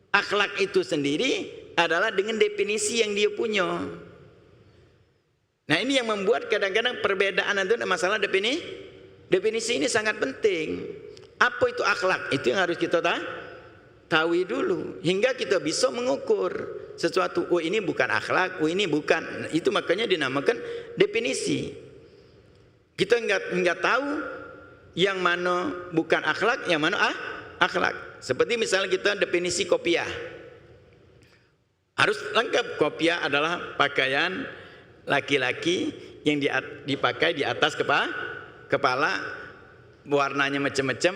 akhlak itu sendiri adalah dengan definisi yang dia punya. Nah ini yang membuat kadang-kadang perbedaan itu masalah definisi ini sangat penting. Apa itu akhlak? Itu yang harus kita tahu dulu hingga kita bisa mengukur sesuatu. Oh ini bukan akhlak, oh ini bukan. Itu makanya dinamakan definisi. Kita enggak tahu yang mana bukan akhlak, yang mana akhlak. Seperti misalnya kita definisi kopiah. Harus lengkap. Kopiah adalah pakaian laki-laki yang dipakai di atas kepala, warnanya macam-macam,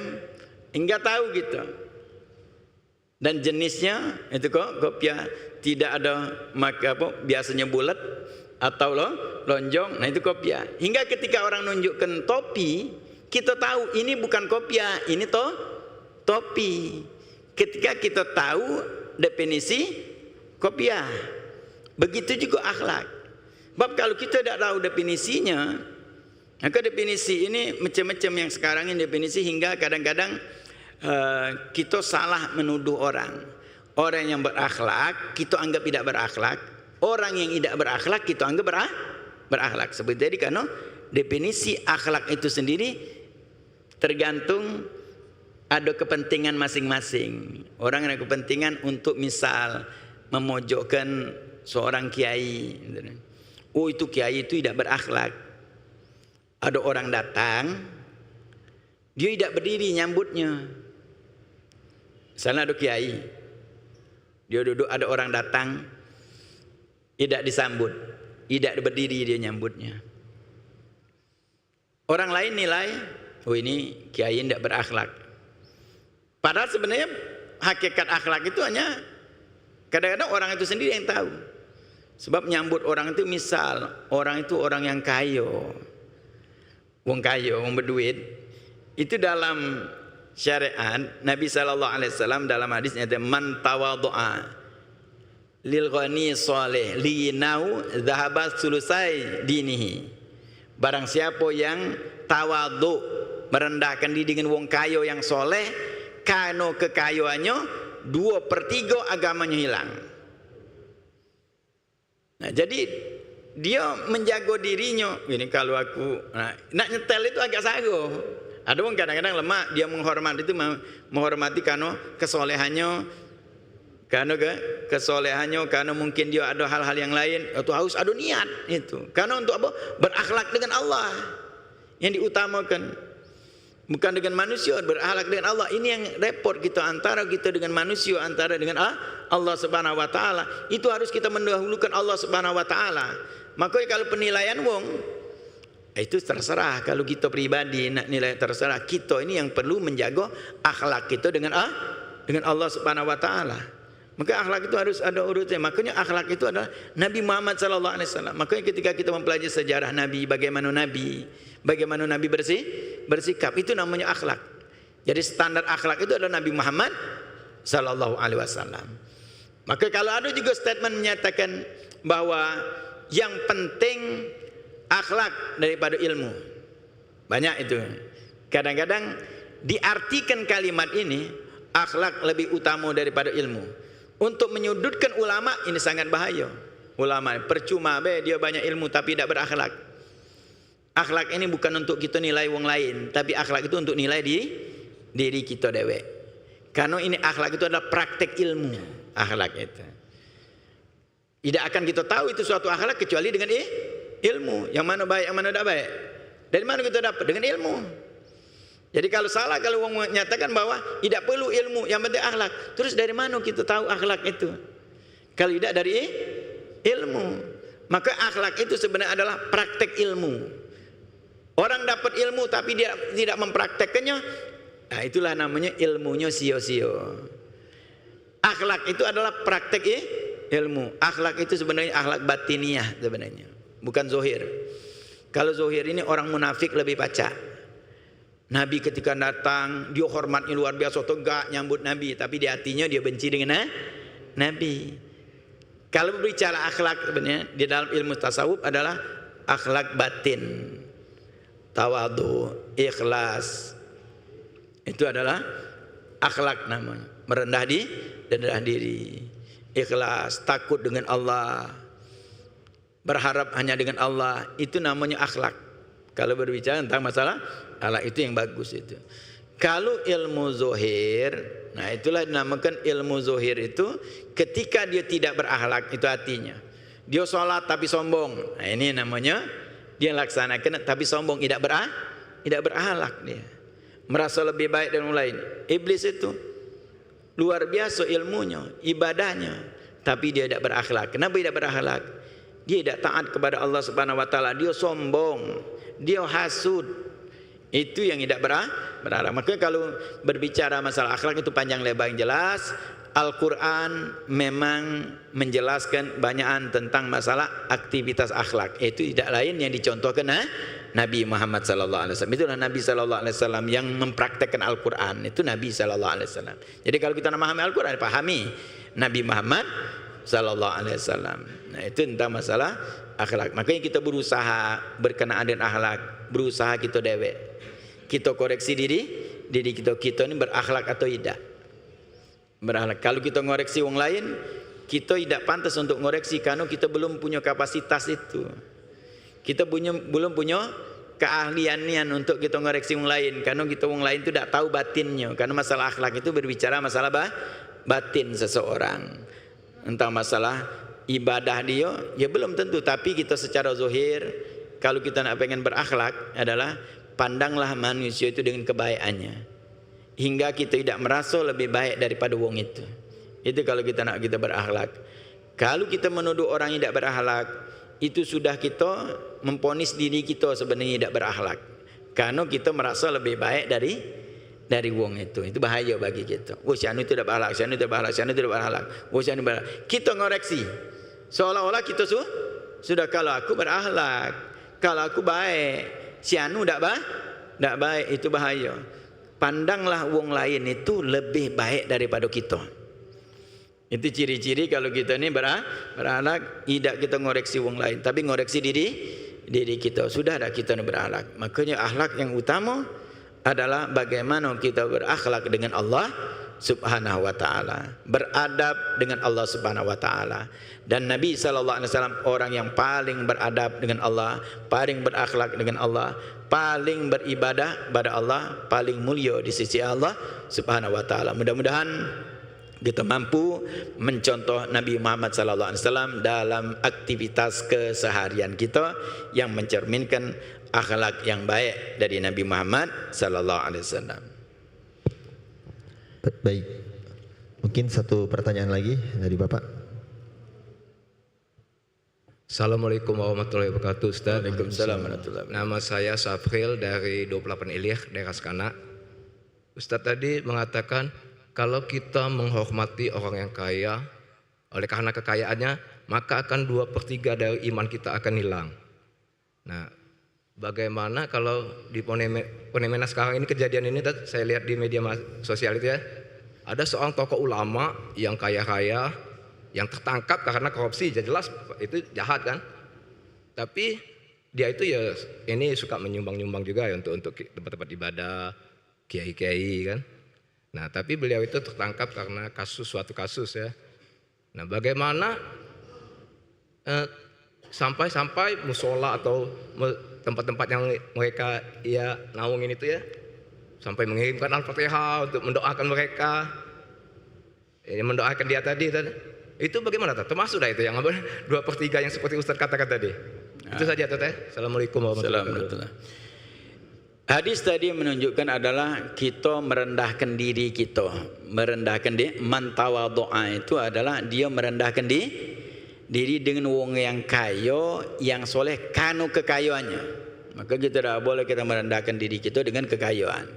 enggak tahu gitu. Dan jenisnya itu kok kopiah, tidak ada biasanya bulat atau lonjong, nah itu kopiah. Hingga ketika orang nunjukkan topi, kita tahu ini bukan kopiah, ini topi. Ketika kita tahu definisi kopiah, begitu juga akhlak. Sebab kalau kita tidak tahu definisinya, maka definisi ini macam-macam yang sekarang ini definisi, hingga kadang-kadang kita salah menuduh orang. Orang yang berakhlak kita anggap tidak berakhlak, orang yang tidak berakhlak kita anggap berakhlak. Seperti tadi karena definisi akhlak itu sendiri tergantung ada kepentingan masing-masing. Orang ada kepentingan untuk misal memojokkan seorang kiai. Oh itu kiai itu tidak berakhlak. Ada orang datang, dia tidak berdiri nyambutnya. Misalnya ada kiai, dia duduk, ada orang datang, tidak disambut, tidak berdiri dia nyambutnya. Orang lain nilai, oh ini kiai tidak berakhlak. Padahal sebenarnya hakikat akhlak itu hanya kadang-kadang orang itu sendiri yang tahu. Sebab nyambut orang itu misal orang itu orang yang kayo, wong kayo, wong berduit, itu dalam syariat Nabi SAW dalam hadisnya man tawadhu'a lil ghani salih linau dhahaba sulusai dinihi. Barang siapa yang tawadhu, merendahkan diri dengan wong kayo yang soleh, karena kekayaannya 2/3 agamanya hilang. Nah, jadi dia menjaga dirinya. Ini kalau aku nak nyetel itu agak sago. Ada orang kadang-kadang lemah, dia menghormati itu menghormati karena kesolehannya, karena mungkin dia ada hal-hal yang lain, atau harus ada niat itu. Karena untuk apa? Berakhlak dengan Allah yang diutamakan. Bukan dengan manusia, berakhlak dengan Allah. Ini yang repot kita, antara kita dengan manusia, antara dengan Allah Subhanahu wa taala. Itu harus kita mendahulukan Allah Subhanahu wa taala. Makanya kalau penilaian wong itu terserah, kalau kita pribadi nak nilai terserah. Kita ini yang perlu menjaga akhlak kita dengan Allah Subhanahu wa taala. Maka akhlak itu harus ada urutnya. Makanya akhlak itu adalah Nabi Muhammad sallallahu alaihi wasallam. Makanya ketika kita mempelajari sejarah Nabi, bagaimana Nabi bersikap, itu namanya akhlak. Jadi standar akhlak itu adalah Nabi Muhammad sallallahu alaihi wasallam. Maka kalau ada juga statement menyatakan bahwa yang penting akhlak daripada ilmu. Banyak itu. Kadang-kadang diartikan kalimat ini akhlak lebih utama daripada ilmu. Untuk menyudutkan ulama ini sangat bahaya. Ulama percuma dia banyak ilmu tapi tidak berakhlak. Akhlak ini bukan untuk kita nilai wong lain, tapi akhlak itu untuk nilai diri kita dewek. Karena ini akhlak itu adalah praktek ilmu. Akhlak itu tidak akan kita tahu itu suatu akhlak kecuali dengan ilmu. Yang mana baik, yang mana tidak baik. Dari mana kita dapat? Dengan ilmu. Jadi kalau salah, kalau orang menyatakan bahwa tidak perlu ilmu, yang penting akhlak. Terus dari mana kita tahu akhlak itu? Kalau tidak dari ilmu. Maka akhlak itu sebenarnya adalah praktek ilmu. Orang dapat ilmu tapi dia tidak mempraktekkannya, nah itulah namanya ilmunya sia-sia. Akhlak itu adalah praktek ilmu. Akhlak itu sebenarnya akhlak batiniah sebenarnya, bukan zohir. Kalau zohir ini orang munafik lebih pacak. Nabi ketika datang, dia hormatnya luar biasa, tegak nyambut Nabi, tapi di hatinya dia benci dengan Nabi. Kalau berbicara akhlak sebenarnya di dalam ilmu tasawuf adalah akhlak batin, tawadhu, ikhlas. Itu adalah akhlak namanya, merendah diri, ikhlas, takut dengan Allah, berharap hanya dengan Allah. Itu namanya akhlak. Kalau berbicara tentang masalah akhlak itu yang bagus itu. Kalau ilmu zohir, nah itulah dinamakan ilmu zohir itu ketika dia tidak berakhlak, itu artinya dia sholat tapi sombong. Nah ini namanya dia laksanakan tapi sombong, tidak berakhlak dia. Merasa lebih baik dari orang lain. Iblis itu luar biasa ilmunya, ibadahnya, tapi dia tidak berakhlak. Kenapa tidak berakhlak? Dia tidak taat kepada Allah Subhanahu wa taala, dia sombong, dia hasud. Itu yang tidak berakhlak. Makanya kalau berbicara masalah akhlak itu panjang lebar yang jelas. Al-Quran memang menjelaskan banyakan tentang masalah aktivitas akhlak. Itu tidak lain yang dicontohkan Nabi Muhammad sallallahu alaihi wasallam. Itulah Nabi sallallahu alaihi wasallam yang mempraktekkan Al-Quran. Itu Nabi sallallahu alaihi wasallam. Jadi kalau kita memahami Al-Quran, pahami Nabi Muhammad sallallahu alaihi wasallam. Nah, itu tentang masalah akhlak. Makanya kita berusaha berkenaan dengan akhlak, berusaha kita dewek. Kita koreksi diri kita ini berakhlak atau tidak. Berakhlak. Kalau kita ngoreksi orang lain, kita tidak pantas untuk ngoreksi karena kita belum punya kapasitas itu. Kita belum punya keahlian untuk kita ngoreksi orang lain karena kita orang lain itu tidak tahu batinnya. Karena masalah akhlak itu berbicara masalah batin seseorang. Entah masalah ibadah dia, ya belum tentu. Tapi kita secara zahir, kalau kita nak pengen berakhlak adalah pandanglah manusia itu dengan kebaikannya, hingga kita tidak merasa lebih baik daripada wong itu. Itu kalau kita nak kita berakhlak. Kalau kita menuduh orang yang tidak berakhlak, itu sudah kita memponis diri kita sebenarnya tidak berakhlak. Karena kita merasa lebih baik dari wong itu. Itu bahaya bagi kita. Oh, si anu itu tidak berakhlak, si anu tidak berakhlak, si anu tidak berakhlak. Oh, si anu berakhlak. Kita ngoreksi. Seolah-olah kita sudah kalau aku berakhlak, kalau aku baik, si anu tidak baik, itu bahaya. Pandanglah wong lain itu lebih baik daripada kita. Itu ciri-ciri kalau kita ini berakhlak, tidak kita ngoreksi wong lain, tapi ngoreksi diri kita. Sudah ada kita ini berakhlak. Makanya akhlak yang utama adalah bagaimana kita berakhlak dengan Allah Subhanahu wa taala, beradab dengan Allah Subhanahu wa taala. Dan Nabi sallallahu alaihi wasallam orang yang paling beradab dengan Allah, paling berakhlak dengan Allah, paling beribadah pada Allah, paling mulia di sisi Allah Subhanahu wa taala. Mudah-mudahan kita mampu mencontoh Nabi Muhammad sallallahu alaihi wasallam dalam aktivitas keseharian kita yang mencerminkan akhlak yang baik dari Nabi Muhammad sallallahu alaihi wasallam. Baik. Mungkin satu pertanyaan lagi dari Bapak. Assalamualaikum warahmatullahi wabarakatuh, Ustaz. Waalaikumsalam warahmatullahi wabarakatuh. Nama saya Safril dari 28 Ilyah, daerah Skana. Ustaz tadi mengatakan kalau kita menghormati orang yang kaya, oleh karena kekayaannya, maka akan 2/3 dari iman kita akan hilang. Nah, bagaimana kalau di Ponemena sekarang ini, kejadian ini saya lihat di media sosial itu ya, ada seorang tokoh ulama yang kaya-kaya yang tertangkap karena korupsi, jelas itu jahat kan. Tapi dia itu ya ini suka menyumbang-nyumbang juga ya untuk tempat-tempat ibadah, kiai-kiai kan. Nah, tapi beliau itu tertangkap karena suatu kasus ya. Nah, bagaimana sampai musola atau tempat-tempat yang mereka ya naungin itu ya, sampai mengirimkan Al-Fatihah untuk mendoakan mereka, mendoakan dia tadi. Itu bagaimana? Termasuk dah itu yang 2/3 yang seperti Ustaz katakan tadi. Itu saja Teh. Assalamualaikum warahmatullahi wabarakatuh. Hadis tadi menunjukkan adalah kita merendahkan diri kita, merendahkan diri. Man tawadhu'a itu adalah dia merendahkan diri dengan wong yang kaya, yang soleh kanu kekayaannya. Maka kita tidak boleh kita merendahkan diri kita dengan kekayaan.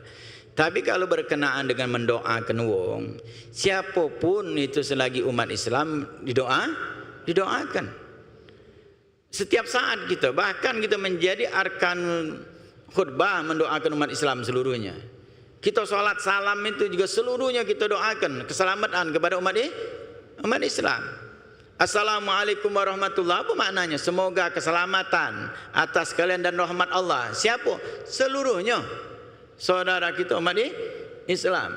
Tapi kalau berkenaan dengan mendoakan wong, siapapun itu selagi umat Islam didoakan. Setiap saat kita, bahkan kita menjadi arkan khutbah mendoakan umat Islam seluruhnya. Kita sholat salam itu juga seluruhnya kita doakan keselamatan kepada umat Islam. Assalamualaikum warahmatullahi wabarakatuh. Apa maknanya? Semoga keselamatan atas kalian dan rahmat Allah. Siapa? Seluruhnya saudara kita umat Islam.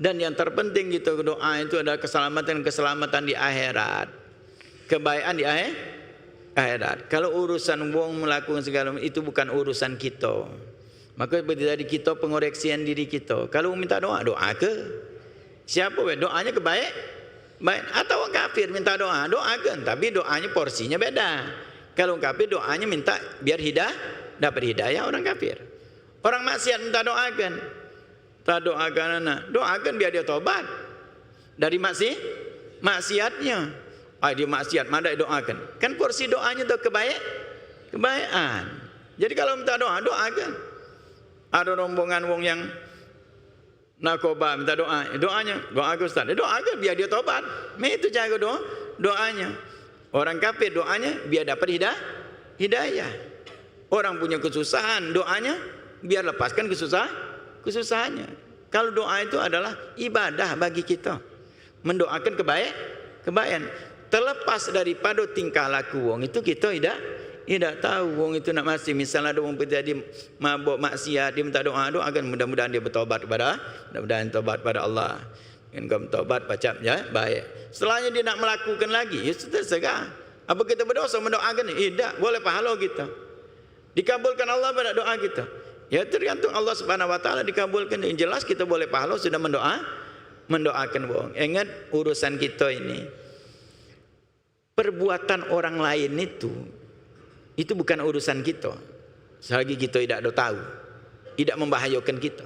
Dan yang terpenting kita doa itu adalah keselamatan di akhirat, kebaikan di akhirat. Kalau urusan wong melakukan segala itu bukan urusan kita. Maka tadi kita pengoreksian diri kita. Kalau minta doa ke siapa? Doanya ke baik. Atau orang kafir minta doakan, tapi doanya porsinya beda. Kalau kafir doanya minta biar dapat hidayah orang kafir. Orang maksiat minta doakan. Tak doakan biar dia tobat dari maksiatnya. Dia maksiat, mana doakan. Kan porsi doanya itu kebaikan. Jadi kalau minta doakan. Ada rombongan wong yang narkoba minta doa, doanya doa ke ustaz, doa ke biar dia tobat. Itu cara doanya. Orang kafir doanya biar dapat hidayah. Orang punya kesusahan doanya biar lepaskan kesusahannya. Kalau doa itu adalah ibadah bagi kita, mendoakan kebaikan. Terlepas daripada tingkah laku wong itu kita tidak tahu wong itu nak masih. Misalnya ada wong terjadi mabuk maksiat, dia minta doa akan mudah-mudahan dia bertobat kepada Allah. Kan kau bertobat baca ya baik. Setelahnya dia nak melakukan lagi, ya terserah. Apa kita berdosa mendoakan? Tidak, boleh pahala kita. Dikabulkan Allah pada doa kita. Ya tergantung Allah Subhanahu wa taala dikabulkan. Yang jelas kita boleh pahala sudah mendoakan wong. Ingat urusan kita ini. Perbuatan orang lain itu bukan urusan kita. Selagi kita tidak tahu, tidak membahayakan kita.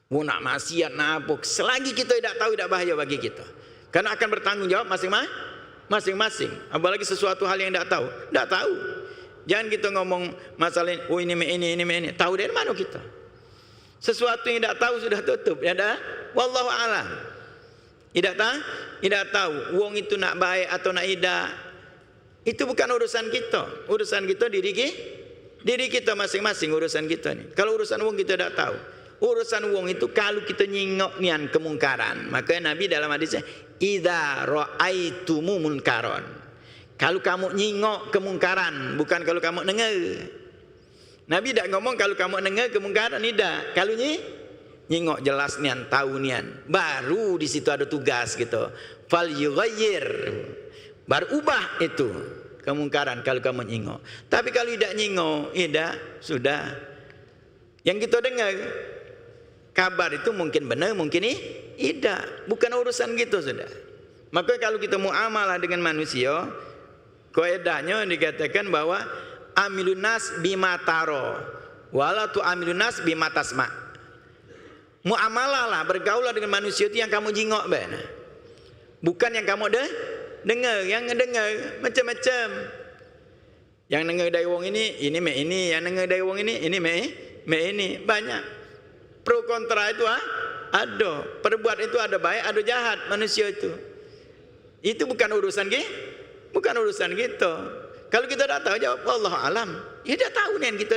Mau nak maksiat nak apa, selagi kita tidak tahu tidak bahaya bagi kita. Karena akan bertanggung jawab masing-masing. Apalagi sesuatu hal yang tidak tahu. Jangan kita ngomong masalah ini. Tahu dari mana kita? Sesuatu yang tidak tahu sudah tutup. Ya dah. Wallahu a'lam. Tidak tahu. Wong itu nak baik atau nak tidak. Itu bukan urusan kita. Urusan kita diri kita masing-masing urusan kita ni. Kalau urusan wong kita tidak tahu. Urusan wong itu kalau kita nyingok nian kemungkaran. Makanya Nabi dalam hadisnya, idza ra'aitumu munkaron. Kalau kamu nyingok kemungkaran, bukan kalau kamu dengar. Nabi tidak ngomong kalau kamu dengar kemungkaran, tidak. Kalau nyingok jelas nian, tahu nian. Baru di situ ada tugas gitu. Fal yughayyir. Baru ubah itu kemungkaran kalau kamu nyingok. Tapi kalau tidak nyingok, tidak, sudah. Yang kita dengar kabar itu mungkin benar, mungkin tidak. Bukan urusan gitu sudah. Maka kalau kita muamalah dengan manusia, kaidahnya dikatakan bahwa amilun nas bima taro wala tu amilun nas bima tasma. Muamalah lah, bergaulah dengan manusia itu yang kamu jingok ben. Bukan yang kamu dengar, yang dengar macam-macam. Yang dengar dari wong ini yang dengar dari wong ini ini banyak. Pro kontra itu ada. Perbuatan itu ada baik, ada jahat manusia itu. Itu bukan urusan kita. Kalau kita tidak tahu jawab Allah alam. Ya tidak tahu nih kita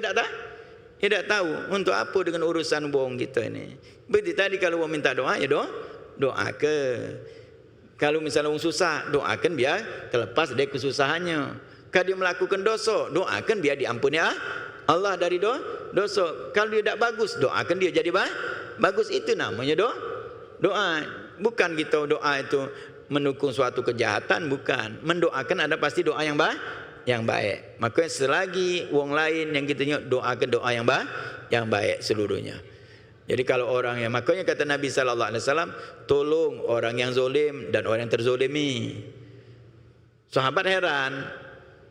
tidak tahu untuk apa dengan urusan wong kita ini. Berarti tadi kalau wong minta doa ya doa ke. Kalau misalnya wong susah, doakan biar terlepas dari kesusahannya. Kalau dia melakukan dosa, doakan biar diampuni Allah dari dosa. Kalau dia tidak bagus, doakan dia jadi bagus. Itu namanya doa. Bukan kita doa itu mendukung suatu kejahatan, bukan. Mendoakan ada pasti doa yang baik. Maka selagi wong lain yang kita doakan doa yang baik seluruhnya. Jadi kalau orang yang, makanya kata Nabi sallallahu alaihi wasallam, tolong orang yang zalim dan orang yang terzolimi. Sahabat heran,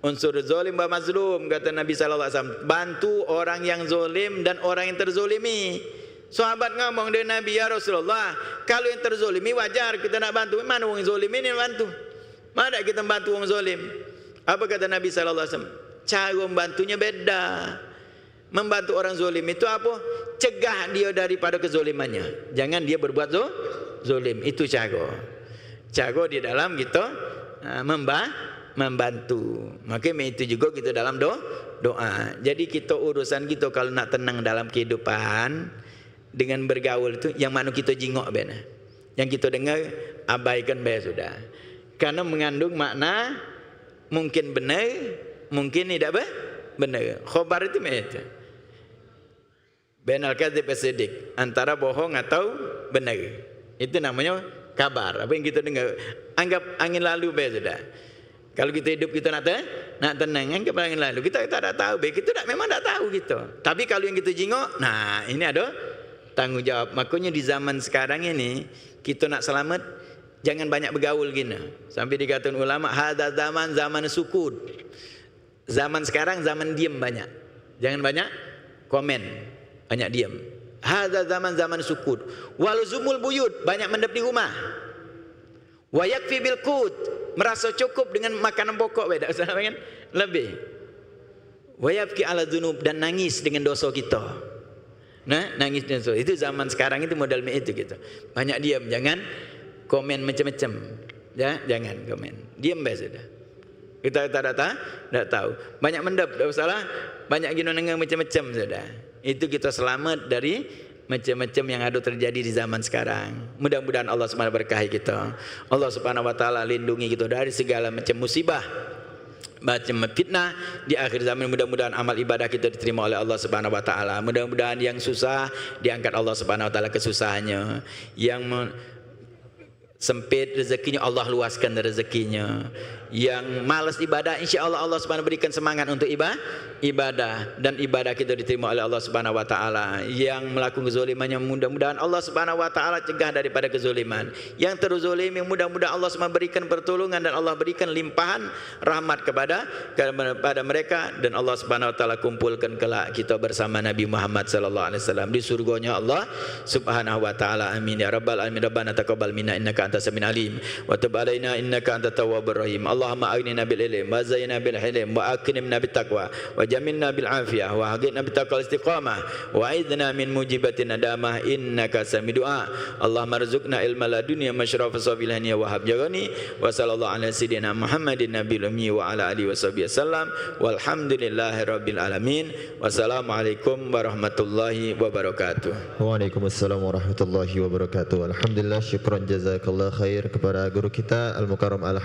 unsur zalim wa mazlum, kata Nabi sallallahu alaihi wasallam, bantu orang yang zalim dan orang yang terzolimi. Sahabat ngomong dengan Nabi, ya Rasulullah, kalau yang terzolimi wajar kita nak bantu. Mana orang zalim ini bantu? Mana kita bantu orang zalim? Apa kata Nabi sallallahu alaihi wasallam? Cara membantunya beda. Membantu orang zalim itu apa? Cegah dia daripada kezolimannya. Jangan dia berbuat zalim. Itu cara di dalam kita membantu. Maka itu juga kita dalam doa. Jadi kita urusan kita kalau nak tenang dalam kehidupan dengan bergaul itu yang mana kita jingok benar. Yang kita dengar abaikan baik sudah. Karena mengandung makna mungkin benar, mungkin tidak benar. Khabar itu macam Bainal kadzib as-siddiq, antara bohong atau benar. Itu namanya kabar. Apa yang kita dengar, anggap angin lalu baik sudah. Kalau kita hidup kita nak tenang, anggap angin lalu. Kita tak tahu baik, kita memang tak tahu gitu. Tapi kalau yang kita jingok, nah ini ada tanggung jawab. Makanya di zaman sekarang ini kita nak selamat, jangan banyak bergaul gini. Sampai dikatakan ulama, hadza zaman sukut. Zaman sekarang zaman diam banyak. Jangan banyak komen, banyak diam. Hadza zaman sukut. Waluzumul buyut, banyak mendap di rumah. Wa yakfi bil qut, merasa cukup dengan makanan pokok beda kan lebih. Wa yabki ala dzunub, dan nangis dengan dosa kita. Nah, nangis dan so. Itu zaman sekarang itu modal itu gitu. Banyak diam, jangan komen macam-macam. Ya, jangan komen. Diam bae sudah. Kita tidak tahu. Banyak mendap, tidak salah. Banyak gino nengah macam-macam sudah. Itu kita selamat dari macam-macam yang ada terjadi di zaman sekarang. Mudah-mudahan Allah SWT berkahi kita. Allah Subhanahu wa taala lindungi kita dari segala macam musibah, macam fitnah di akhir zaman. Mudah-mudahan amal ibadah kita diterima oleh Allah Subhanahu wa taala. Mudah-mudahan yang susah diangkat Allah Subhanahu wa taala kesusahannya. Yang sempit rezekinya Allah luaskan rezekinya. Yang malas ibadah insya-Allah Allah Subhanahu berikan semangat untuk ibadah dan ibadah kita diterima oleh Allah Subhanahu wa taala. Yang melakukan kezalimannya mudah-mudahan Allah Subhanahu wa taala cegah daripada kezaliman. Yang terzalim yang mudah-mudahan Allah Subhanahu berikan pertolongan dan Allah berikan limpahan rahmat kepada mereka, dan Allah Subhanahu wa taala kumpulkan kelak kita bersama Nabi Muhammad sallallahu alaihi wasallam di surganya Allah Subhanahu wa taala. Amin ya rabbal alamin. Rabbana taqabbal minna innaka antas samiul alim wa tub alaina innaka antat tawwabur rahim. Allahumma aghnina bil ilm wa zayyina bil hilm wa akrimna bit taqwa wa jamilna bil afiyah wa haghina bit taqwal istiqamah wa aidna min mujibatin nadamah innaka sami'ud du'a. Allahumma rzuqna ilma ladunya masyraf safilani wa hab jagani wa sallallahu ala sayyidina Muhammadin nabiyil ummi wa ala alihi washabihi wasallam walhamdulillahi rabbil alamin. Wassalamualaikum warahmatullahi wabarakatuh. Waalaikumsalam warahmatullahi wabarakatuh. Alhamdulillah, syukran jazakallah khair kepada guru kita Al Mukarram Al